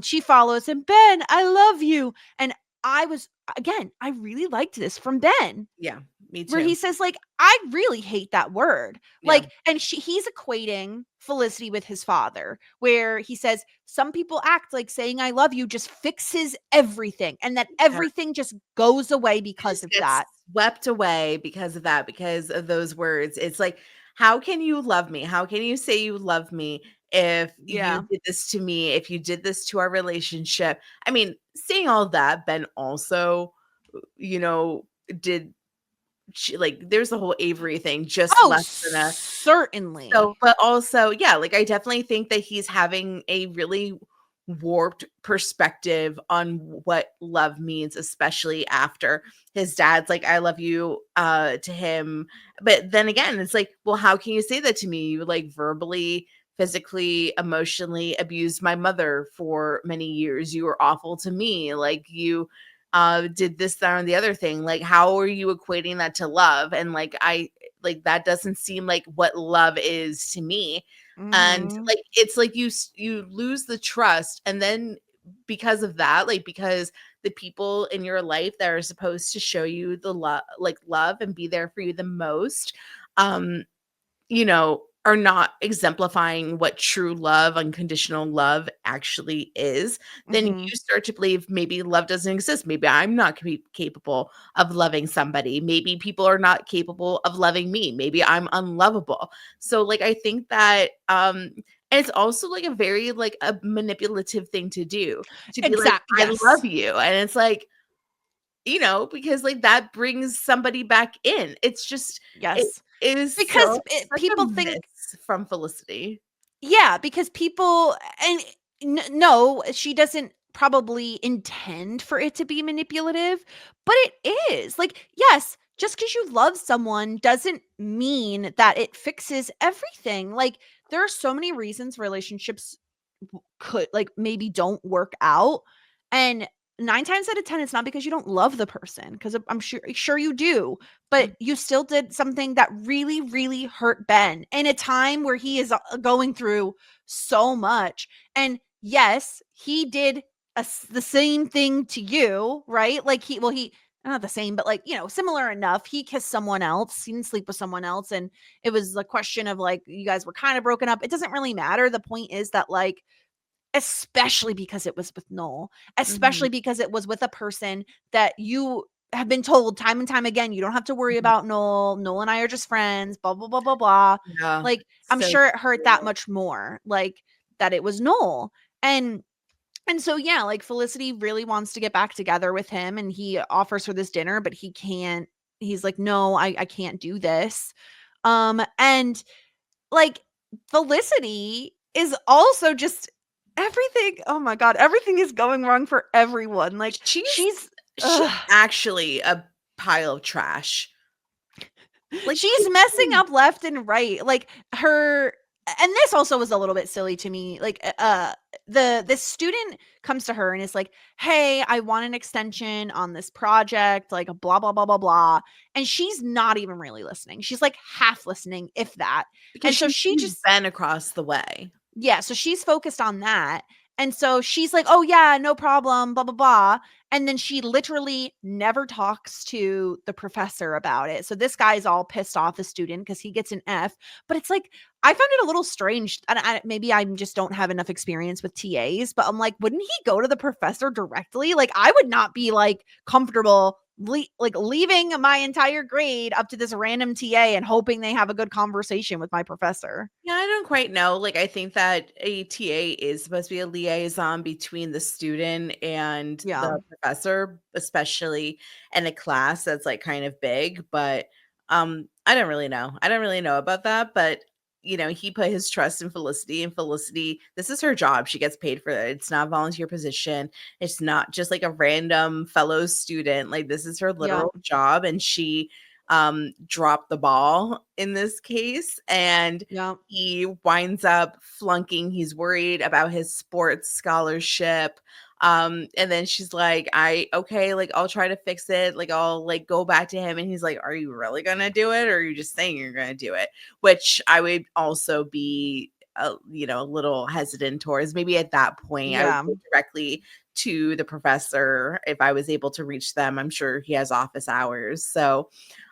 She follows him, "Ben, I love you." And I was again, I really liked this from Ben. Yeah. Me Where he too. says, like, "I really hate that word." Yeah. Like, and he's equating Felicity with his father, where he says, "Some people act like saying I love you just fixes everything, and that Yeah. everything just goes away It because just of gets that." swept away because of that, because of those words. It's like, how can you love me? How can you say you love me if you Yeah. did this to me, if you did this to our relationship? I mean, saying all that, Ben also, you know, did like there's the whole Avery thing, just Oh, less than a certainly. so, but also, yeah, like I definitely think that he's having a really warped perspective on what love means, especially after his dad's like, I love you to him. But then again, it's like, well, how can you say that to me? You like verbally, physically, emotionally abused my mother for many years. You were awful to me. Like you did this, that, and the other thing. Like, how are you equating that to love? And like that doesn't seem like what love is to me. And Mhm. like it's like you lose the trust, and then because of that, like because the people in your life that are supposed to show you the love, like love and be there for you the most, um you know are not exemplifying what true love, unconditional love actually is, then Mhm. you start to believe maybe love doesn't exist. Maybe I'm not capable of loving somebody. Maybe people are not capable of loving me. Maybe I'm unlovable. So like I think that and it's also like a very like a manipulative thing to do, to be like, I love Yes. you. And it's like, because like that brings somebody back in. It's just it Yes. is Because such a people think miss from Felicity. yeah, because people and no, she doesn't probably intend for it to be manipulative, but it is. Like, yes, just because you love someone doesn't mean that it fixes everything. Like, there are so many reasons relationships could like maybe don't work out. And 9 times out of 10, it's not because you don't love the person, because I'm sure you do, but you still did something that really, really hurt Ben in a time where he is going through so much. And yes, he did the same thing to you, right? Like he not the same, but like, similar enough. He kissed someone else, he didn't sleep with someone else. And it was a question of like, you guys were kind of broken up. It doesn't really matter. The point is that like, especially because it was with Noel, Mhm, especially because it was with a person that you have been told time and time again, you don't have to worry mhm. about Noel. Noel and I are just friends, blah, blah, blah, blah, blah. Yeah, Like, I'm so sure it hurt that true. much more, like, that it was Noel. And so yeah, like Felicity really wants to get back together with him and he offers her this dinner, but he can't. He's like, no, I can't do this. And like Felicity is also just everything. Oh my god, everything is going wrong for everyone. Like She's she's she's ugh, actually a pile of trash. Like, she's messing up left and right. Like her and this also was a little bit silly to me. Like the student comes to her and is like, "Hey, I want an extension on this project, like blah blah blah blah blah." And she's not even really listening. She's like half listening if that. because And so she she sees just Ben across the way. yeah, so she's focused on that. And so she's like, "Oh yeah, no problem, blah blah blah." And then she literally never talks to the professor about it. So this guy's all pissed off the student because he gets an F. But it's like I found it a little strange. And maybe I just don't have enough experience with TAs, but I'm like, wouldn't he go to the professor directly? Like I would not be like comfortable like leaving my entire grade up to this random TA and hoping they have a good conversation with my professor. Yeah, I don't quite know. Like, I think that a TA is supposed to be a liaison between the student and Yeah. the professor, especially in a class that's like kind of big. But I don't really know. I don't really know about that. But he put his trust in Felicity, and Felicity, this is her job. She gets paid for it. It's not a volunteer position. It's not just like a random fellow student. Like, this is her Yeah. literal job, and she dropped the ball in this case. And Yeah. he winds up flunking. He's worried about his sports scholarship. And then she's like, okay, like I'll try to fix it. Like I'll like go back to him. And he's like, are you really gonna do it? Or are you just saying you're gonna do it? Which I would also be a little hesitant towards. Maybe at that point I would Yeah. go directly to the professor if I was able to reach them. I'm sure he has office hours. So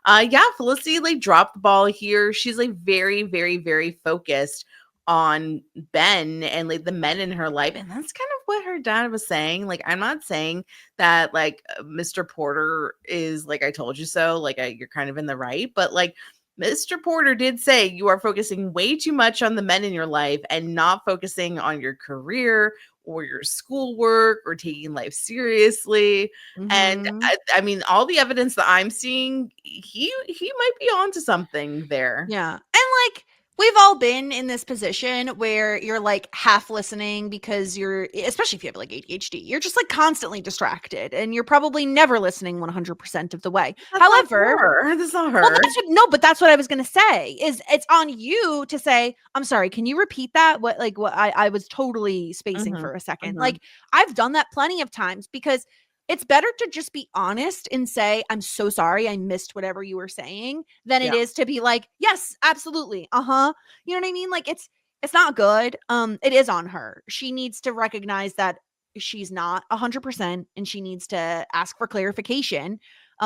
yeah, Felicity like dropped the ball here. She's like very, very, very focused on Ben and like the men in her life. And that's kind of what her dad was saying. Like, I'm not saying that like Mr. Porter is like, I told you so, like you're kind of in the right, but like Mr. Porter did say you are focusing way too much on the men in your life and not focusing on your career or your schoolwork or taking life seriously. And Mhm. I mean, all the evidence that I'm seeing, he might be onto something there. Yeah. And like we've all been in this position where you're like half listening because especially if you have like ADHD, you're just like constantly distracted and you're probably never listening 100% of the way. That's not However, her. That's not well, her. no, but that's what I was gonna say. Is it's on you to say, "I'm sorry, can you repeat that?" What I was totally spacing Mhm, for a second. mhm. Like I've done that plenty of times because it's better to just be honest and say, "I'm so sorry, I missed whatever you were saying," than it Yeah. is to be like, "Yes, absolutely, uh-huh." You know what I mean? Like it's not good. It is on her. She needs to recognize that she's not 100% and she needs to ask for clarification.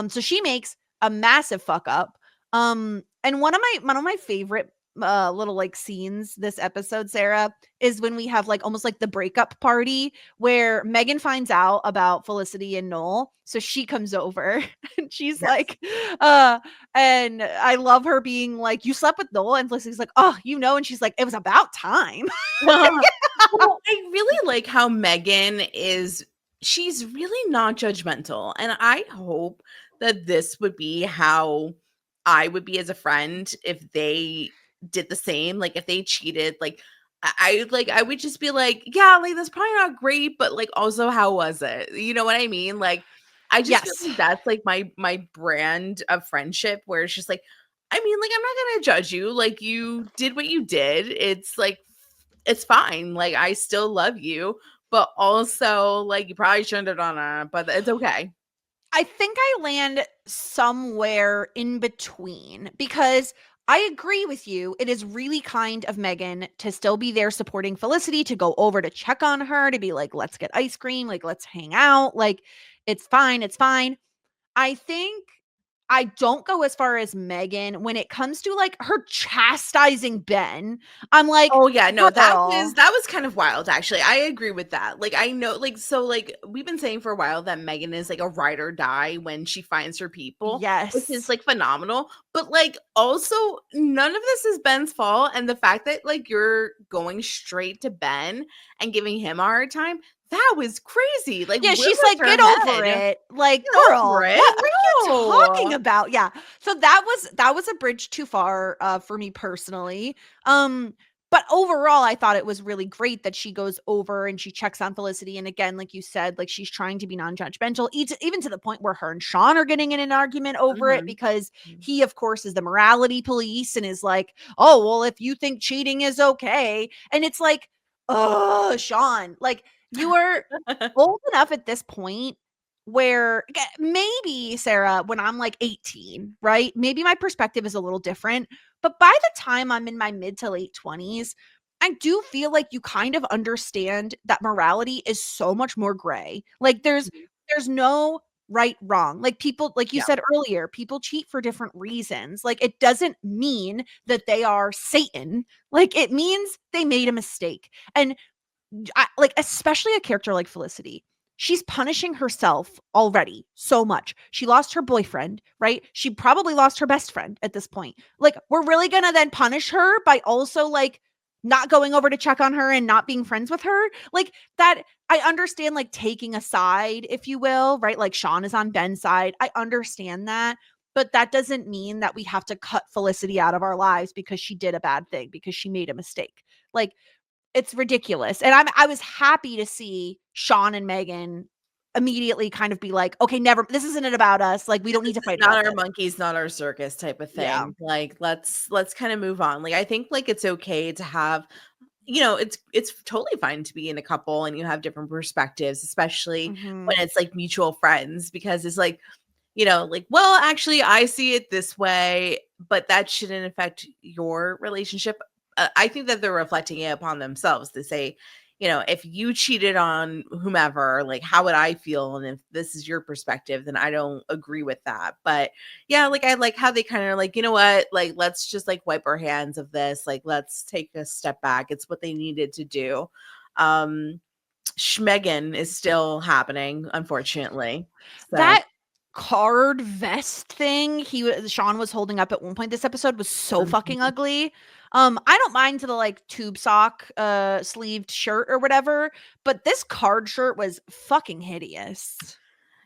So she makes a massive fuck up. And one of my favorite little like scenes this episode, Sarah, is when we have like almost like the breakup party where Megan finds out about Felicity and Noel. So she comes over and she's Yes. like, and I love her being like, you slept with Noel, and Felicity's like, oh, and she's like, it was about time. Well, I really like how Megan she's really not judgmental. And I hope that this would be how I would be as a friend if they did the same. Like if they cheated, like I would just be like, yeah, like that's probably not great, but like also how was it? You know what I mean? Like I just feel Yes. like that's like my brand of friendship where it's just like, I mean, like I'm not gonna judge you. Like you did what you did. It's like it's fine. Like I still love you, but also like you probably shouldn't have done it, but it's okay. I think I land somewhere in between because I agree with you. It is really kind of Megan to still be there supporting Felicity, to go over to check on her, to be like, let's get ice cream, like, let's hang out. Like, it's fine. It's fine. I think I don't go as far as Megan when it comes to like her chastising Ben. I'm like, Oh yeah, no, girl. that was kind of wild actually. I agree with that. Like I know like so like we've been saying for a while that Megan is like a ride or die when she finds her people, which is Yes. like phenomenal. But like also none of this is Ben's fault. And the fact that like you're going straight to Ben and giving him a hard time, that was crazy. Like Yeah, where she's was like, her "Get over head? it." Like, Get over "Girl, it. what are you talking No. about?" Yeah. So that was a bridge too far for me personally. But overall I thought it was really great that she goes over and she checks on Felicity, and again, like you said, like she's trying to be non-judgmental, even to the point where her and Sean are getting in an argument over it Mhm. because he of course is the morality police and is like, "Oh, well, if you think cheating is okay." And it's like, "Oh, Sean, like you are old enough at this point where maybe Sarah, when I'm like 18, right? Maybe my perspective is a little different, but by the time I'm in my mid to late 20s, I do feel like you kind of understand that morality is so much more gray. Like Mhm. there's no right wrong. Like people, like you Yeah. said earlier, people cheat for different reasons. Like it doesn't mean that they are Satan. Like it means they made a mistake. And like especially a character like Felicity. She's punishing herself already so much. She lost her boyfriend, right? She probably lost her best friend at this point. Like, we're really gonna then punish her by also like not going over to check on her and not being friends with her. Like that, I understand like taking a side, if you will, right? Like Sean is on Ben's side. I understand that. But that doesn't mean that we have to cut Felicity out of our lives because she did a bad thing, because she made a mistake. Like it's ridiculous. And I was happy to see Sean and Megan immediately kind of be like, "Okay, never, this isn't it about us. Like, we Yeah, don't need this to is fight not about our this." monkeys, not our circus type of Yeah. thing. Like, let's kind of move on. Like, I think like it's okay to have, it's totally fine to be in a couple and you have different perspectives, especially when Mhm. it's like mutual friends, because it's like, like, well, actually, I see it this way, but that shouldn't affect your relationship. I think that they're reflecting it upon themselves to say, if you cheated on whomever, like, how would I feel? And if this is your perspective, then I don't agree with that. But yeah, like, I like how they kind of like, you know what, like, let's just like wipe our hands of this. Like, let's take a step back. It's what they needed to do. Um, Schmegan is still happening, unfortunately. So. That card vest thing Sean was holding up at one point this episode was so fucking ugly. I don't mind the like tube sock sleeved shirt or whatever, but this card shirt was fucking hideous.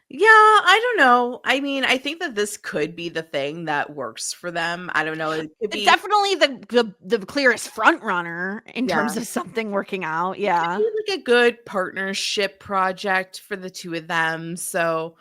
Yeah, I don't know. I mean, I think that this could be the thing that works for them. I don't know. It could be, Definitely the clearest front runner in yeah, terms of something working out. it could Yeah. be like a good partnership project for the two of them. So,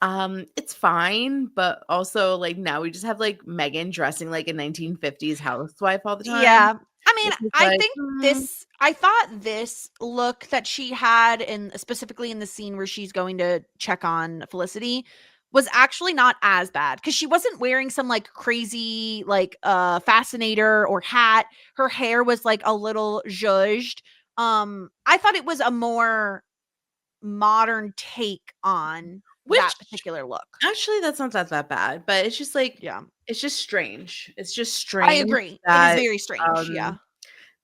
it's fine, but also like now we just have like Megan dressing like a 1950s housewife all the time. Yeah. I mean, Which is I like, think I thought this look that she had, and specifically in the scene where she's going to check on Felicity, was actually not as bad because she wasn't wearing some like crazy like fascinator or hat. Her hair was like a little zhuzhed. I thought it was a more modern take on that particular look. Actually, that's not that bad, but it's just like, Yeah, it's just strange. It's just I strange agree. It is that very strange. Yeah.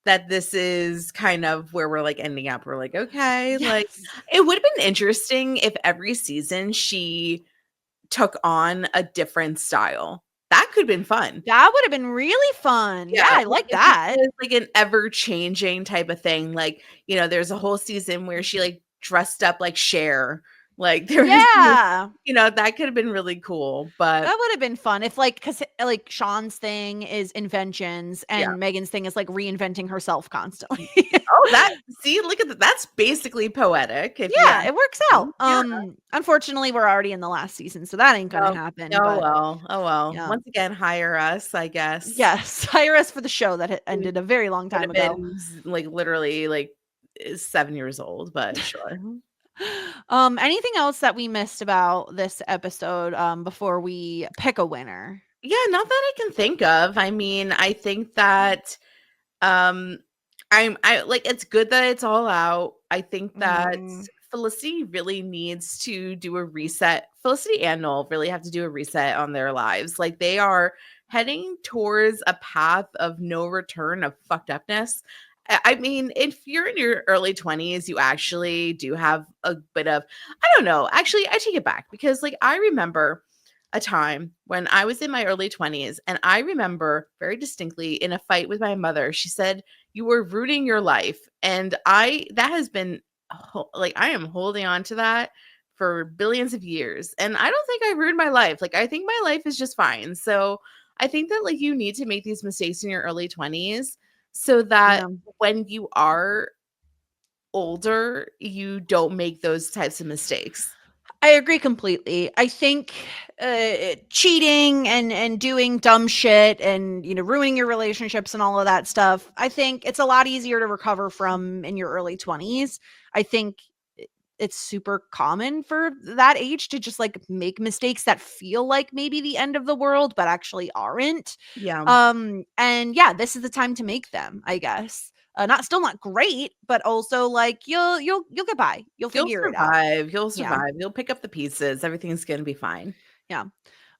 that this is kind of where we're like ending up. We're like, okay, like Yes. it would have been interesting if every season she took on a different style. That could have been fun. That would have been really fun. Yeah, I like if that. it was like an ever-changing type of thing. Like, there's a whole season where she like dressed up like Cher. Like there was Yeah. that could have been really cool. But That would have been fun if, like, because like Sean's thing is inventions yeah. and Megan's thing is like reinventing herself constantly. Oh, look at that. That's basically poetic. If you Yeah, ask it works me. out. Unfortunately, we're already in the last season, so that ain't gonna happen. Oh But well. Oh well. yeah. Once again, hire us, I guess. Yes, hire us for the show that ended a very long Would time have ago. been like literally like 7 years old, but sure. Anything else that we missed about this episode before we pick a winner? Yeah, not that I can think of. I mean, I think that I like, it's good that it's all out. I think that Mhm. Felicity really needs to do a reset. Felicity and Noel really have to do a reset on their lives. Like they are heading towards a path of no return of fucked upness. I mean, if you're in your early 20s, you actually do have a bit of, I don't know. Actually, I take it back because like I remember a time when I was in my early 20s and I remember very distinctly in a fight with my mother, she said, "You were ruining your life." And that has been like, I am holding on to that for billions of years. And I don't think I ruined my life. Like, I think my life is just fine. So I think that like you need to make these mistakes in your early 20s so that Yeah. when you are older, you don't make those types of mistakes. I agree completely. I think cheating and doing dumb shit and ruining your relationships and all of that stuff, I think it's a lot easier to recover from in your early 20s. I think it's super common for that age to just like make mistakes that feel like maybe the end of the world but actually aren't. Yeah. And yeah, this is the time to make them, I guess. Not great, but also like you'll get by. You'll You'll figure it out. survive. You'll Yeah. survive. You'll pick up the pieces. Everything's gonna be fine. Yeah.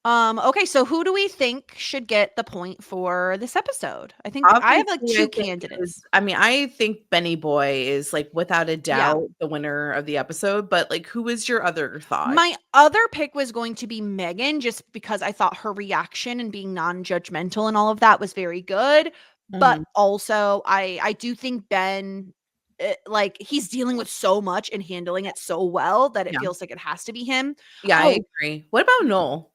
Okay, so who do we think should get the point for this episode? I think I have like Obviously, two candidates. I think Benny Boy is like without a Yeah. doubt the winner of the episode, but like who is your other thought? My other pick was going to be Megan just because I thought her reaction and being non-judgmental and all of that was very good. But Mhm. also I do think Ben like he's dealing with so much and handling it so well that it Yeah. feels like it has to be him. Yeah, I Oh, agree. What about Noel?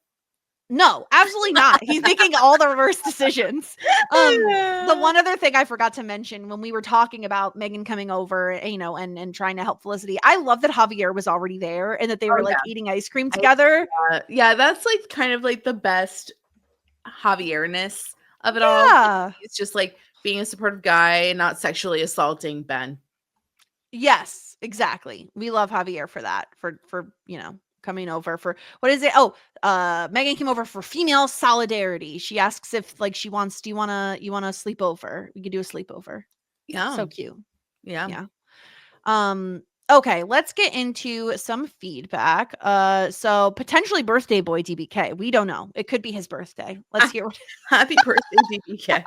no, absolutely not. He's making all the reverse decisions. The one other thing I forgot to mention when we were talking about Megan coming over, and trying to help Felicity, I love that Javier was already there and that they Oh, were like yeah. eating ice cream together. Yeah, that's like kind of like the best Javierness of it all. Yeah. It's just like being a supportive guy and not sexually assaulting Ben. Yes, exactly. We love Javier for that. For coming over for what is it? Oh, Megan came over for female solidarity. She asks if like she wants, do you wanna sleep over? We could do a sleepover. Yeah. So cute. Yeah. Yeah. Okay, let's get into some feedback. So potentially birthday boy DBK. We don't know. It could be his birthday. Let's hear what Happy birthday, DBK.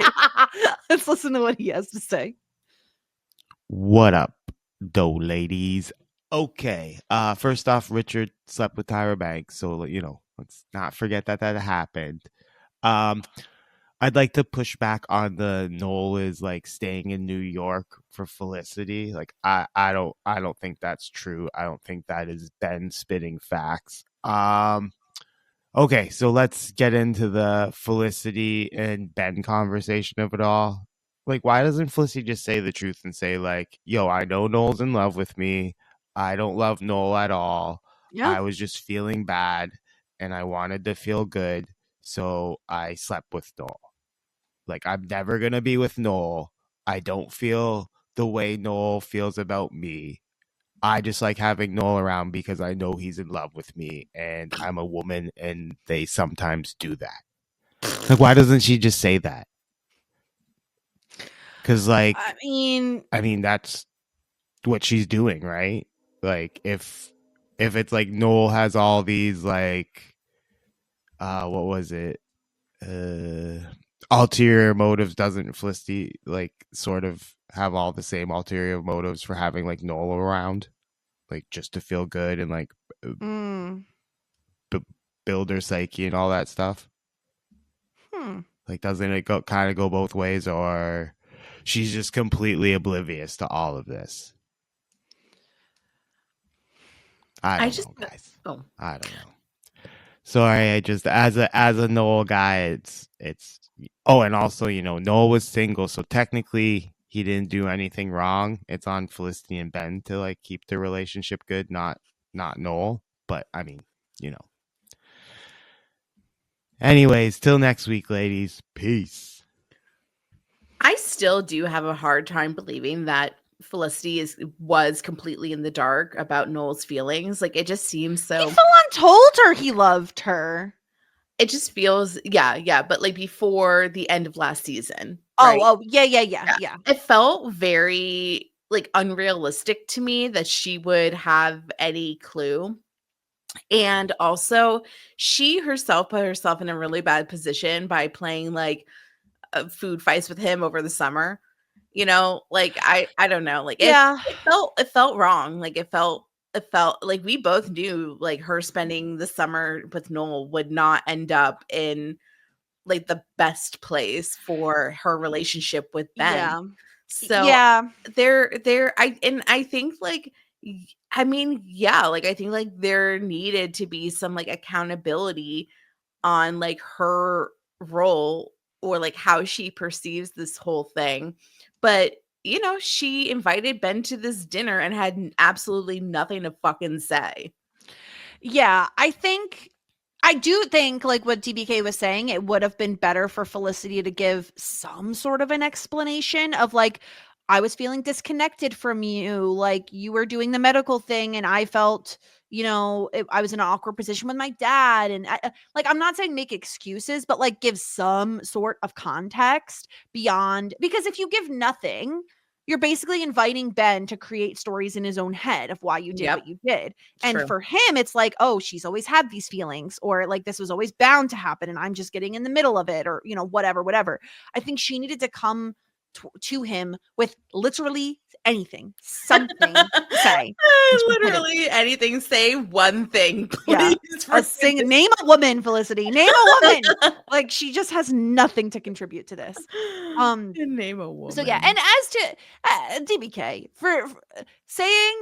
let's listen to what he has to say. What up, though, ladies? Okay. First off, Richard slept with Tyra Banks, so let's not forget that happened. I'd like to push back on the Noel is like staying in New York for Felicity. Like I don't think that's true. I don't think that is Ben spitting facts. Okay, so let's get into the Felicity and Ben conversation of it all. Like, why doesn't Felicity just say the truth and say, like, yo, I know Noel's in love with me. I don't love Noel at all. Yeah. I was just feeling bad and I wanted to feel good. So I slept with Noel. Like, I'm never going to be with Noel. I don't feel the way Noel feels about me. I just like having Noel around because I know he's in love with me and I'm a woman and they sometimes do that. Like, why doesn't she just say that? Because, like, I mean, that's what she's doing, right? Like, if if it's like Noel has all these like what was it? Ulterior motives, doesn't Felicity like sort of have all the same ulterior motives for having like Noel around? Like just to feel good and like Mm. build her psyche and all that stuff? Like, doesn't it kind of go both ways, or she's just completely oblivious to all of this? I don't know, guys. I don't know. Sorry, I just as a Noel guy, it's oh, and also, you know, Noel was single, so technically he didn't do anything wrong. It's on Felicity and Ben to like keep the relationship good, not Noel. But I mean, you know. Anyways, till next week, ladies. Peace. I still do have a hard time believing that Felicity was completely in the dark about Noel's feelings. Like, it just seems so. He full on told her he loved her. It just feels, yeah, but like before the end of last season. Right? Oh, yeah. It felt very like unrealistic to me that she would have any clue. And also, she herself put herself in a really bad position by playing like food fights with him over the summer. You know, like I don't know, like it felt wrong. Like it felt like we both knew like her spending the summer with Noel would not end up in like the best place for her relationship with Ben. Yeah. So yeah, I think like I mean, yeah, like I think like there needed to be some like accountability on like her role or like how she perceives this whole thing. But you know, she invited Ben to this dinner and had absolutely nothing to fucking say. Yeah, I do think, like what DBK was saying, it would have been better for Felicity to give some sort of an explanation of like, I was feeling disconnected from you. Like, you were doing the medical thing, and I felt, you know, I was in an awkward position with my dad. And like, I'm not saying make excuses, but like, give some sort of context beyond, because if you give nothing, you're basically inviting Ben to create stories in his own head of why you did what you did. And True. for him, it's like, oh, she's always had these feelings, or like this was always bound to happen and I'm just getting in the middle of it, or, you know, whatever. I think she needed to come to him with literally anything, something to say. Literally anything. Say one thing, Yeah. please. Name a woman, Felicity. Name a woman. Like, she just has nothing to contribute to this. Name a woman. So yeah, and as to DBK for saying,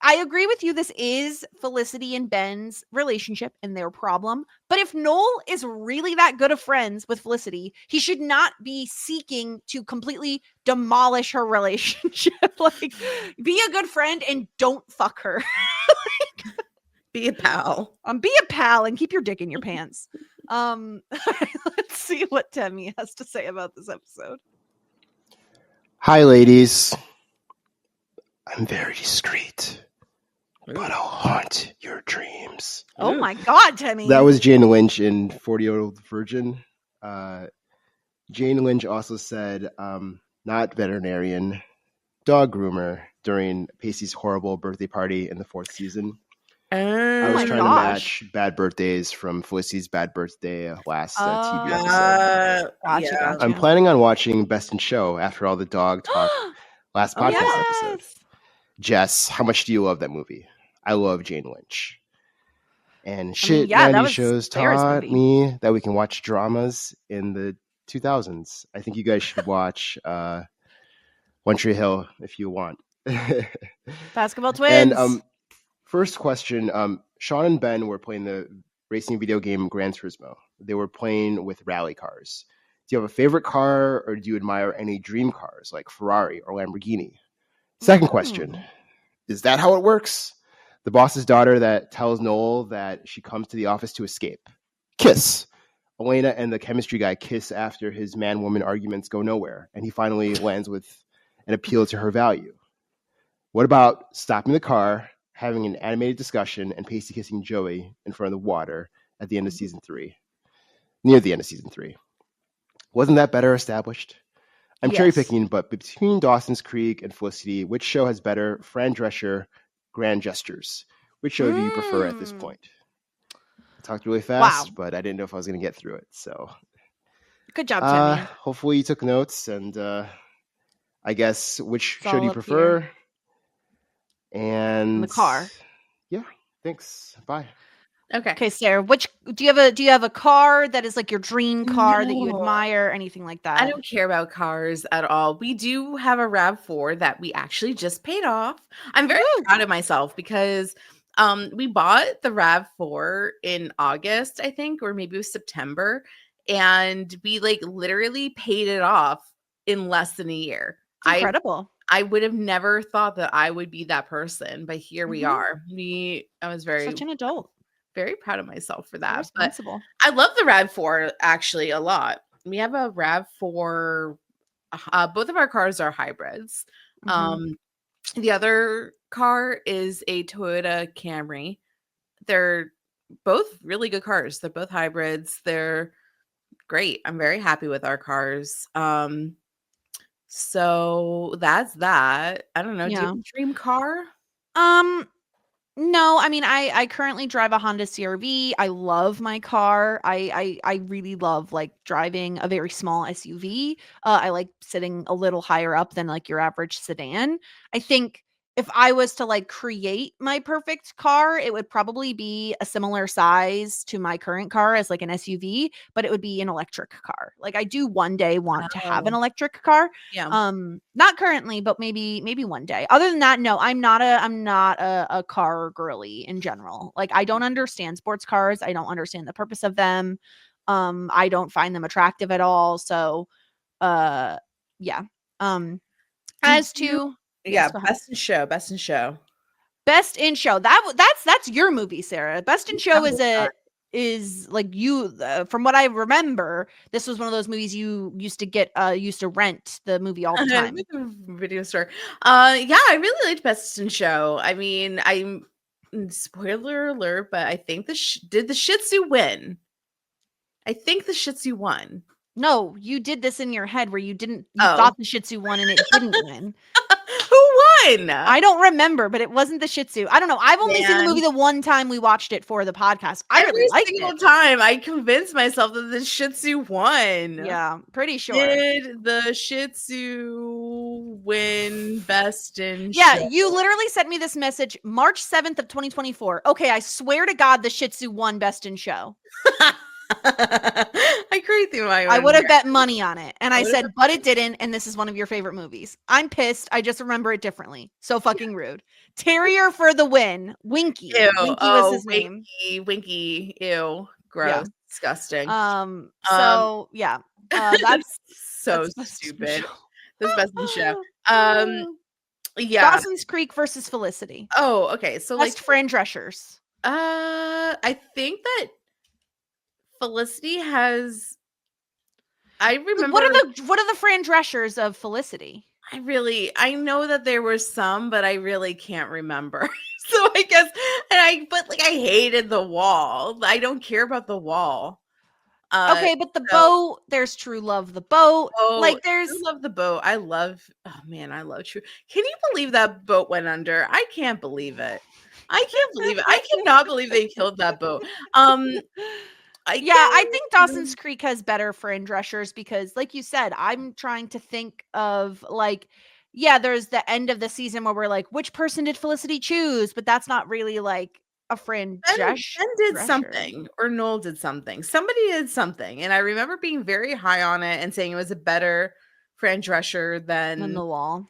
I agree with you. This is Felicity and Ben's relationship and their problem. But if Noel is really that good of friends with Felicity, he should not be seeking to completely demolish her relationship. Like, be a good friend and don't fuck her. Be a pal. Be a pal and keep your dick in your pants. Let's see what Temmie has to say about this episode. Hi, ladies. I'm very discreet, but I'll haunt your dreams. Oh my God, Temmie. That was Jane Lynch in 40-Year-Old Virgin. Jane Lynch also said, not veterinarian, dog groomer during Pacey's horrible birthday party in the 4th season. I was trying to match bad birthdays from Felicity's bad birthday last TV episode. Gotcha. I'm planning on watching Best in Show after all the dog talk last podcast episode. Jess, how much do you love that movie? I love Jane Lynch. And shit, 90 shows taught me that we can watch dramas in the 2000s. I think you guys should watch One Tree Hill if you want. Basketball Twins. And first question, Sean and Ben were playing the racing video game Gran Turismo. They were playing with rally cars. Do you have a favorite car, or do you admire any dream cars like Ferrari or Lamborghini? Second question, is that how it works? The boss's daughter that tells Noel that she comes to the office to escape. Kiss. Elena and the chemistry guy kiss after his man-woman arguments go nowhere, and he finally lands with an appeal to her value. What about stopping the car, having an animated discussion, and Pacey kissing Joey in front of the water at the end of season 3? Near the end of season 3. Wasn't that better established? I'm cherry picking, but between Dawson's Creek and Felicity, which show has better Fran Drescher grand gestures? Which show do you prefer at this Mm. point? I talked really Wow. fast, but I didn't know if I was going to get through it. So, Good job, Timmy. hopefully you took notes. And I guess which It's show do all you up prefer? here. And In the car. Yeah, thanks. Bye. Okay. Okay, Sarah, which do you have a car that is like your dream car that you No. admire, anything like that? I don't care about cars at all. We do have a RAV4 that we actually just paid off. I'm very Woo! proud of myself because we bought the RAV4 in August, I think, or maybe it was September, and we like literally paid it off in less than a year. It's incredible. I would have never thought that I would be that person, but here we Mhm. are. I was Such an adult. very proud of myself for So that. But responsible. I love the RAV4 actually a lot. We have a RAV4. Both of our cars are hybrids. Mhm. The other car is a Toyota Camry. They're both really good cars. They're both hybrids. They're great. I'm very happy with our cars. So that's that. I don't know. Do you Yeah. have a dream car? No, I mean, I currently drive a Honda CR-V. I love my car. I really love like driving a very small SUV. I like sitting a little higher up than like your average sedan. I think if I was to like create my perfect car, it would probably be a similar size to my current car as like an SUV, but it would be an electric car. Like I do one day want to have an Oh, electric car. yeah. Not currently, but maybe one day. Other than that, no, I'm not a car girly in general. Like I don't understand sports cars. I don't understand the purpose of them. I don't find them attractive at all. So yeah. Did As you? to yes, Yeah, go ahead. best in show. Best in show. Best in show. That's your movie, Sarah. Best in show is like you from what I remember, this was one of those movies you used to rent the movie all the time. With the video store. Yeah, I really liked Best in Show. I mean, spoiler alert, but I think did the Shih Tzu win? I think the Shih Tzu won. No, you did this in your head where you Oh. thought the Shih Tzu won and it didn't win. Who won? I don't remember, but it wasn't the Shih Tzu. I don't know. I've only seen the Man. movie the one time we watched it for the podcast. I Every really liked single it. time I convinced myself that the Shih Tzu won. Yeah, pretty sure. Did the Shih Tzu win Best in Yeah, Show? you literally sent me this message March 7th of 2024. Okay, I swear to God the Shih Tzu won Best in Show. I agree with you. I would have bet money on it. And I said, but it didn't. And this is one of your favorite movies. I'm pissed. I just remember it differently. So fucking rude. Terrier for the win. Winky. Ew. Winky was his name. Winky. Ew. Gross. Disgusting. So yeah. That's so that's Best in stupid. Show. That's Best in Show. Yeah. Dawson's Creek versus Felicity. Oh, okay. So Best like Fran Dreschers. I think that Felicity has. I remember. What are the Fran Dreschers of Felicity? I know that there were some, but I really can't remember. So I guess, but like I hated the wall. I don't care about the wall. Okay, but the boat, there's True Love the boat. Oh, Like there's I love the boat. I love True. Can you believe that boat went under? I can't believe it. I can't believe it. I cannot believe they killed that boat. I think Dawson's Creek has better Fran Dreschers because, like you said, I'm trying to think of like, yeah, there's the end of the season where we're like, which person did Felicity choose? But that's not really like a Fran Drescher. Ben did something, or Noel did something. Somebody did something, and I remember being very high on it and saying it was a better Fran Drescher than the wall.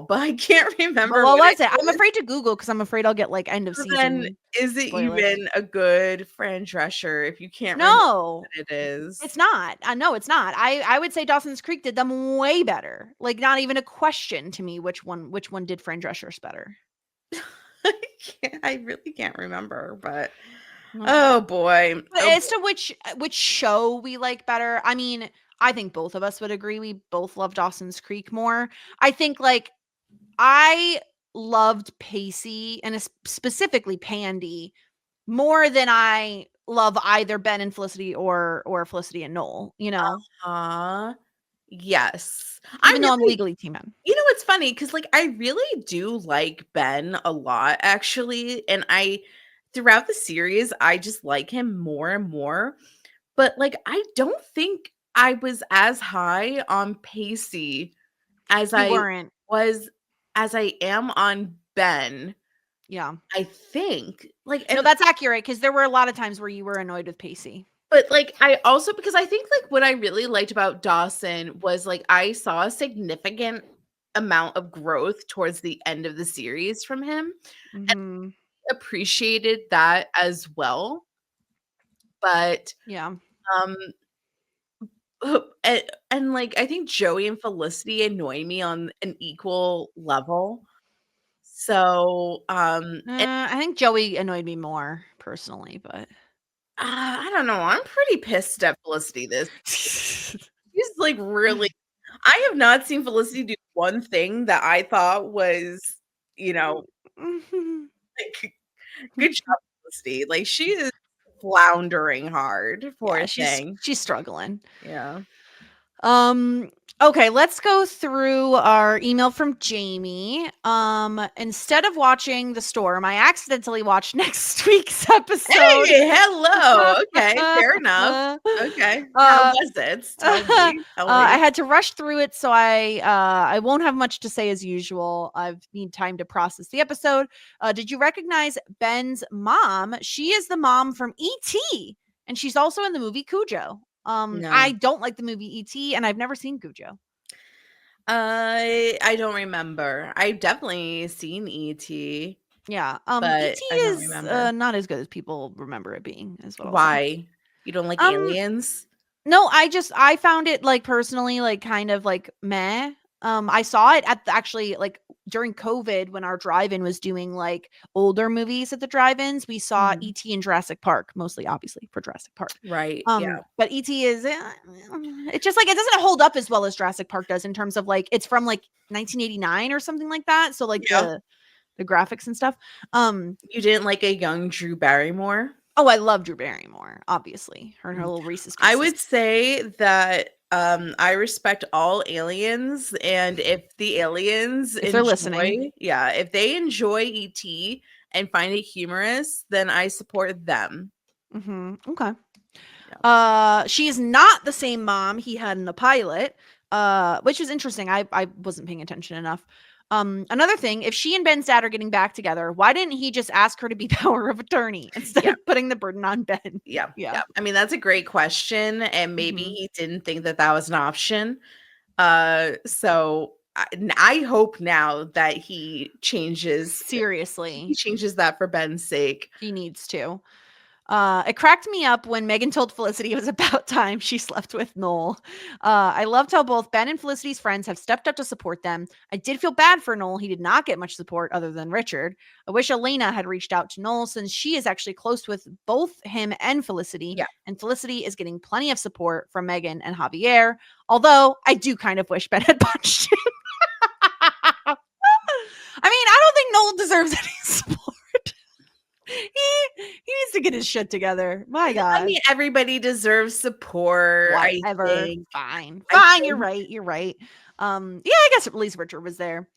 But I can't remember. Well, that's it. I'm afraid to Google because I'm afraid I'll get like end of So season. then, is it spoilers. even a good Fran Drescher if you can't remember No, what it is? it's not. No, it's not. I would say Dawson's Creek did them way better. Like not even a question to me which one did Fran Drescher's better. I really can't remember, but oh boy. But as to which show we like better, I mean, I think both of us would agree we both love Dawson's Creek more. I think like I loved Pacey and specifically Pandy more than I love either Ben and Felicity or Felicity and Noel, you know. Yes. Even though I'm legally Team Ben. You know, it's funny because, like, I really do like Ben a lot, actually. And throughout the series, I just like him more and more. But, like, I don't think I was as high on Pacey as You I weren't. was, as I am on Ben, Yeah. I think. Like, No, and that's accurate because there were a lot of times where you were annoyed with Pacey. but, like, I also, because I think, like, what I really liked about Dawson was, like, I saw a significant amount of growth towards the end of the series from him, Mm-hmm. appreciated that as well. But, Yeah. um, and, like, I think Joey and Felicity annoy me on an equal level. So, and, I think Joey annoyed me more personally, but I don't know, I'm pretty pissed at Felicity this she's, like, really I have not seen Felicity do one thing that I thought was, you know, like, good job, Felicity. Like, she is floundering hard, yeah, poor thing. she's struggling. Yeah. Okay, let's go through our email from Jamie. Instead of watching The Storm, I accidentally watched next week's episode. Hey, hello. Okay, fair enough. Okay. How was it? Tell me. I had to rush through it, so I won't have much to say as usual. I need time to process the episode. Did you recognize Ben's mom? She is the mom from E.T., and she's also in the movie Cujo. No. I don't like the movie E.T., and I've never seen Cujo. I don't remember. I've definitely seen E.T. Yeah. But E.T. I don't is remember. not as good as people remember it being, is what I'll say. Why? You don't like aliens? No, I found it, like, personally, like, kind of, like, meh. I saw it at actually, like, during COVID when our drive-in was doing, like, older movies at the drive-ins. We saw Mhm. E.T. and Jurassic Park, mostly, obviously, for Jurassic Park. Right. Yeah. But E.T. is, it's just, like, it doesn't hold up as well as Jurassic Park does in terms of, like, it's from, like, 1989 or something like that. So, like, Yeah. the graphics and stuff. You didn't like a young Drew Barrymore? Oh, I love Drew Barrymore, obviously. Her and her little Reese's Pieces. I would say that I respect all aliens, and if the aliens If they're listening. if they enjoy ET and find it humorous, then I support them. Okay. She is not the same mom he had in the pilot, which was interesting. I wasn't paying attention enough. Another thing, if she and Ben's dad are getting back together, why didn't he just ask her to be power of attorney instead of putting the burden on Ben? Yeah. Yeah. I mean, that's a great question, and maybe he didn't think that that was an option. So I hope now that he changes. Seriously. He changes that for Ben's sake. He needs to. It cracked me up when Megan told Felicity it was about time she slept with Noel. I loved how both Ben and Felicity's friends have stepped up to support them. I did feel bad for Noel. He did not get much support other than Richard. I wish Elena had reached out to Noel since she is actually close with both him and Felicity. Yeah. And Felicity is getting plenty of support from Megan and Javier. Although I do kind of wish Ben had punched him. I mean, I don't think Noel deserves any support. He needs to get his shit together. My God. I mean, everybody deserves support. Whatever. I think. Fine. I You're think- right. Yeah, I guess at least Richard was there.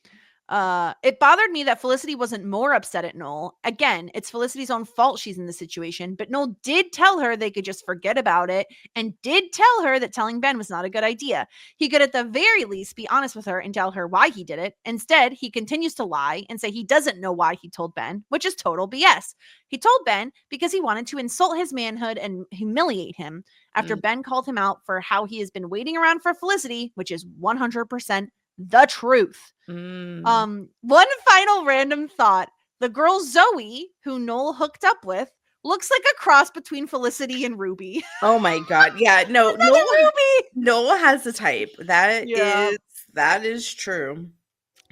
It bothered me that Felicity wasn't more upset at Noel. Again, it's Felicity's own fault she's in the situation, but Noel did tell her they could just forget about it and did tell her that telling Ben was not a good idea. He could at the very least be honest with her and tell her why he did it. Instead, he continues to lie and say he doesn't know why he told Ben, which is total BS. He told Ben because he wanted to insult his manhood and humiliate him after Ben called him out for how he has been waiting around for Felicity, which is 100% the truth. One final random thought. The girl Zoe, who Noel hooked up with, looks like a cross between Felicity and Ruby. Oh my God. Yeah. No, Noel has a type. That is true.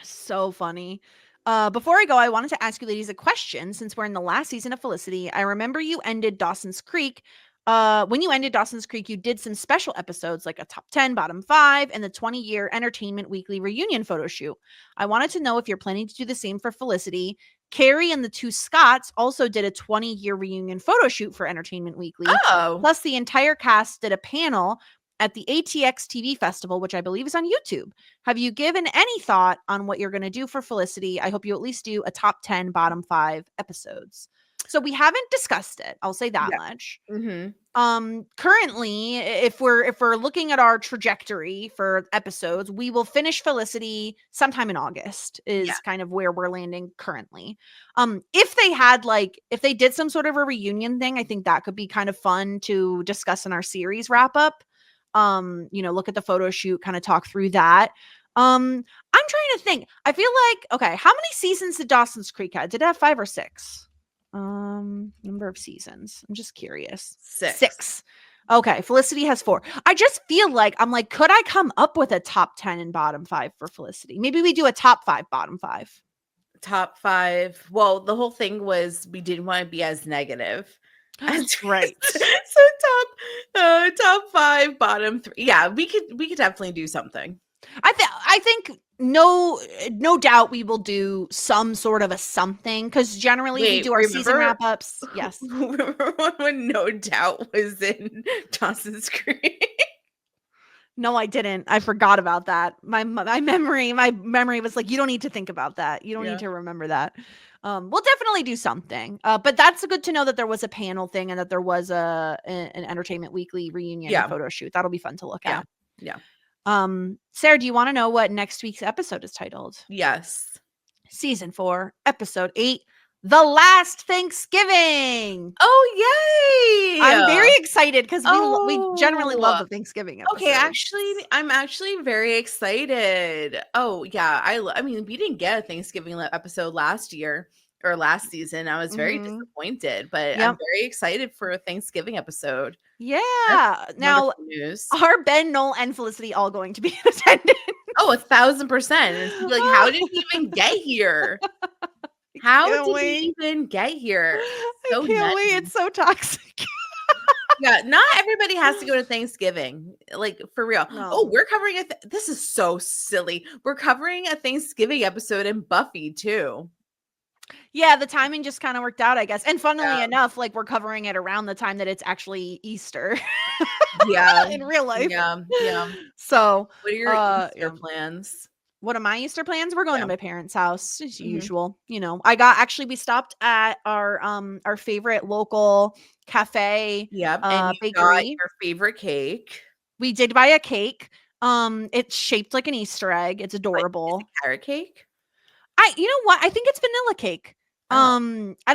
So funny. Before I go, I wanted to ask you ladies a question. Since we're in the last season of Felicity, I remember you ended Dawson's Creek. When you ended Dawson's Creek, you did some special episodes like a top 10, bottom 5, and the 20-year Entertainment Weekly reunion photo shoot. I wanted to know if you're planning to do the same for Felicity. Carrie and the two Scotts also did a 20-year reunion photo shoot for Entertainment Weekly. Oh. Plus, the entire cast did a panel at the ATX TV Festival, which I believe is on YouTube. Have you given any thought on what you're going to do for Felicity? I hope you at least do a top 10, bottom 5 episodes. So we haven't discussed it. I'll say that much. Currently, if we're looking at our trajectory for episodes, we will finish Felicity sometime in August is kind of where we're landing currently. If they did some sort of a reunion thing, I think that could be kind of fun to discuss in our series wrap up. Look at the photo shoot, kind of talk through that. I'm trying to think. I feel like, okay, how many seasons did Dawson's Creek have? Did it have 5 or 6? Number of seasons. I'm just curious. 6. Okay, Felicity has 4. I just feel like could I come up with a top 10 and bottom 5 for Felicity? Maybe we do a top 5, bottom 5. Top 5. Well, the whole thing was we didn't want to be as negative. Right. So top 5, bottom 3. Yeah, we could definitely do something. I think no doubt we will do some sort of a something because generally we do our season wrap ups. Yes. Remember when No Doubt was in Dawson's Creek? No, I didn't. I forgot about that. My memory was like, you don't need to think about that. You don't need to remember that. We'll definitely do something. But that's good to know that there was a panel thing and that there was an Entertainment Weekly reunion photo shoot. That'll be fun to look at. Yeah. Sarah, do you want to know what next week's episode is titled? Yes. Season 4, episode 8, The Last Thanksgiving. Oh, yay! I'm very excited because we generally love the Thanksgiving episode. Okay, I'm actually very excited. Oh, yeah. I mean, we didn't get a Thanksgiving episode last year or last season. I was very disappointed, but I'm very excited for a Thanksgiving episode. Yeah. That's now, news. Are Ben, Noel, and Felicity all going to be in attendance? Oh, 1,000%. Like, how did he even get here? How did he even get here? So I can't wait. It's so toxic. Yeah, not everybody has to go to Thanksgiving. Like, for real. No. Oh, we're covering this is so silly. We're covering a Thanksgiving episode in Buffy, too. Yeah, the timing just kind of worked out, I guess. And funnily enough, like we're covering it around the time that it's actually Easter. Yeah. In real life. Yeah. So what are your Easter plans? What are my Easter plans? We're going to my parents' house as usual. We stopped at our favorite local cafe. Yep. And you bakery. got your favorite cake. We did buy a cake. It's shaped like an Easter egg. It's adorable. Wait, is it carrot cake? You know what? I think it's vanilla cake. I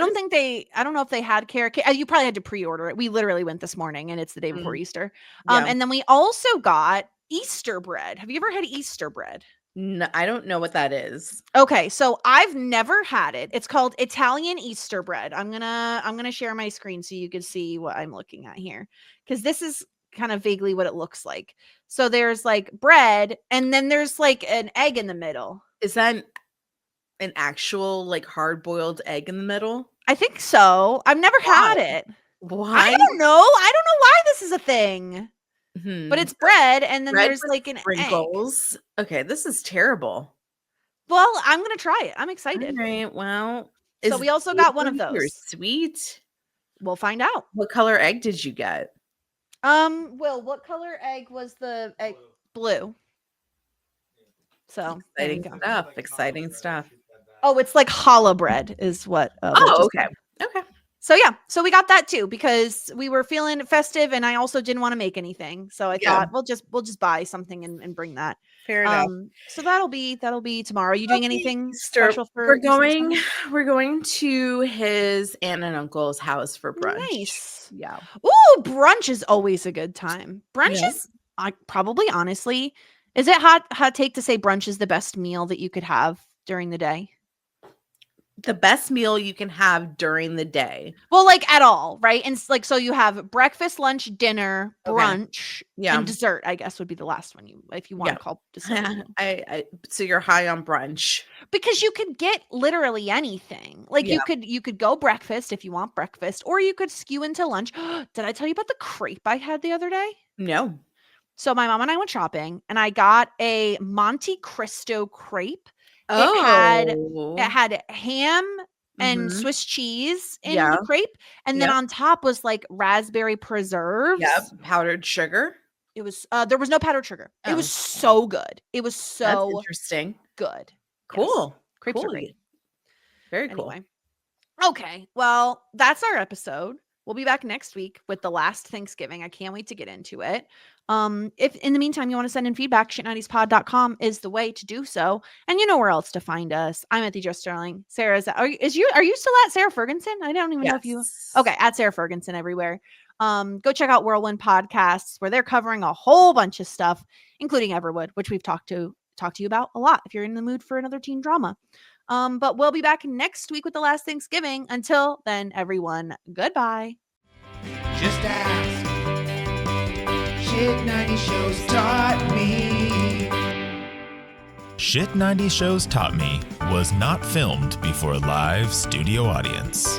don't know if they had carrot cake. You probably had to pre-order it. We literally went this morning and it's the day before Easter. And then we also got Easter bread. Have you ever had Easter bread? No, I don't know what that is. Okay, so I've never had it. It's called Italian Easter bread. I'm gonna share my screen so you can see what I'm looking at here. Because this is kind of vaguely what it looks like. So there's like bread and then there's like an egg in the middle. Is that an actual like hard-boiled egg in the middle? I think so. I've never had it. Why? I don't know why this is a thing. But it's bread and then there's like an sprinkles. Egg. Okay, this is terrible. Well, I'm gonna try it. I'm excited. All right. Well, so we also got one of those. Or sweet. We'll find out. What color egg did you get? Will, what color egg was the egg? Blue. So Exciting stuff. Oh, it's like challah bread is what. Okay. So yeah, so we got that too because we were feeling festive, and I also didn't want to make anything, so I thought we'll just buy something and bring that. Fair enough. So that'll be tomorrow. Are you doing anything special for? We're going to his aunt and uncle's house for brunch. Nice. Yeah. Ooh, brunch is always a good time. Brunch is probably honestly. Is it hot take to say brunch is the best meal that you could have during the day? The best meal you can have during the day. Well, like at all, right? And like, so you have breakfast, lunch, dinner, brunch, and dessert, I guess would be the last one if you want to call dessert. So you're high on brunch. Because you could get literally anything. Like you could go breakfast if you want breakfast, or you could skew into lunch. Did I tell you about the crepe I had the other day? No. So my mom and I went shopping and I got a Monte Cristo crepe. Oh, it had ham and Swiss cheese in the crepe, and then on top was like raspberry preserves. Yep, powdered sugar. It was there was no powdered sugar. It Oh, was so good. It was That's so interesting. good. Yes. Cool. Crepes are Cool. great. Very cool. Anyway. Okay. Well, that's our episode. We'll be back next week with the last Thanksgiving. I can't wait to get into it. If in the meantime you want to send in feedback, shit90spod.com is the way to do so. And you know where else to find us. I'm at the Joe Sterling. Sarah's are you still at Sara Fergenson? I don't even know if you Yes. Okay, at Sara Fergenson everywhere. Go check out Whirlwind Podcasts where they're covering a whole bunch of stuff, including Everwood, which we've talked to you about a lot if you're in the mood for another teen drama. But we'll be back next week with the last Thanksgiving. Until then, everyone, goodbye. Just ask. Shit 90 shows taught me. Shit 90 Shows Taught Me was not filmed before a live studio audience.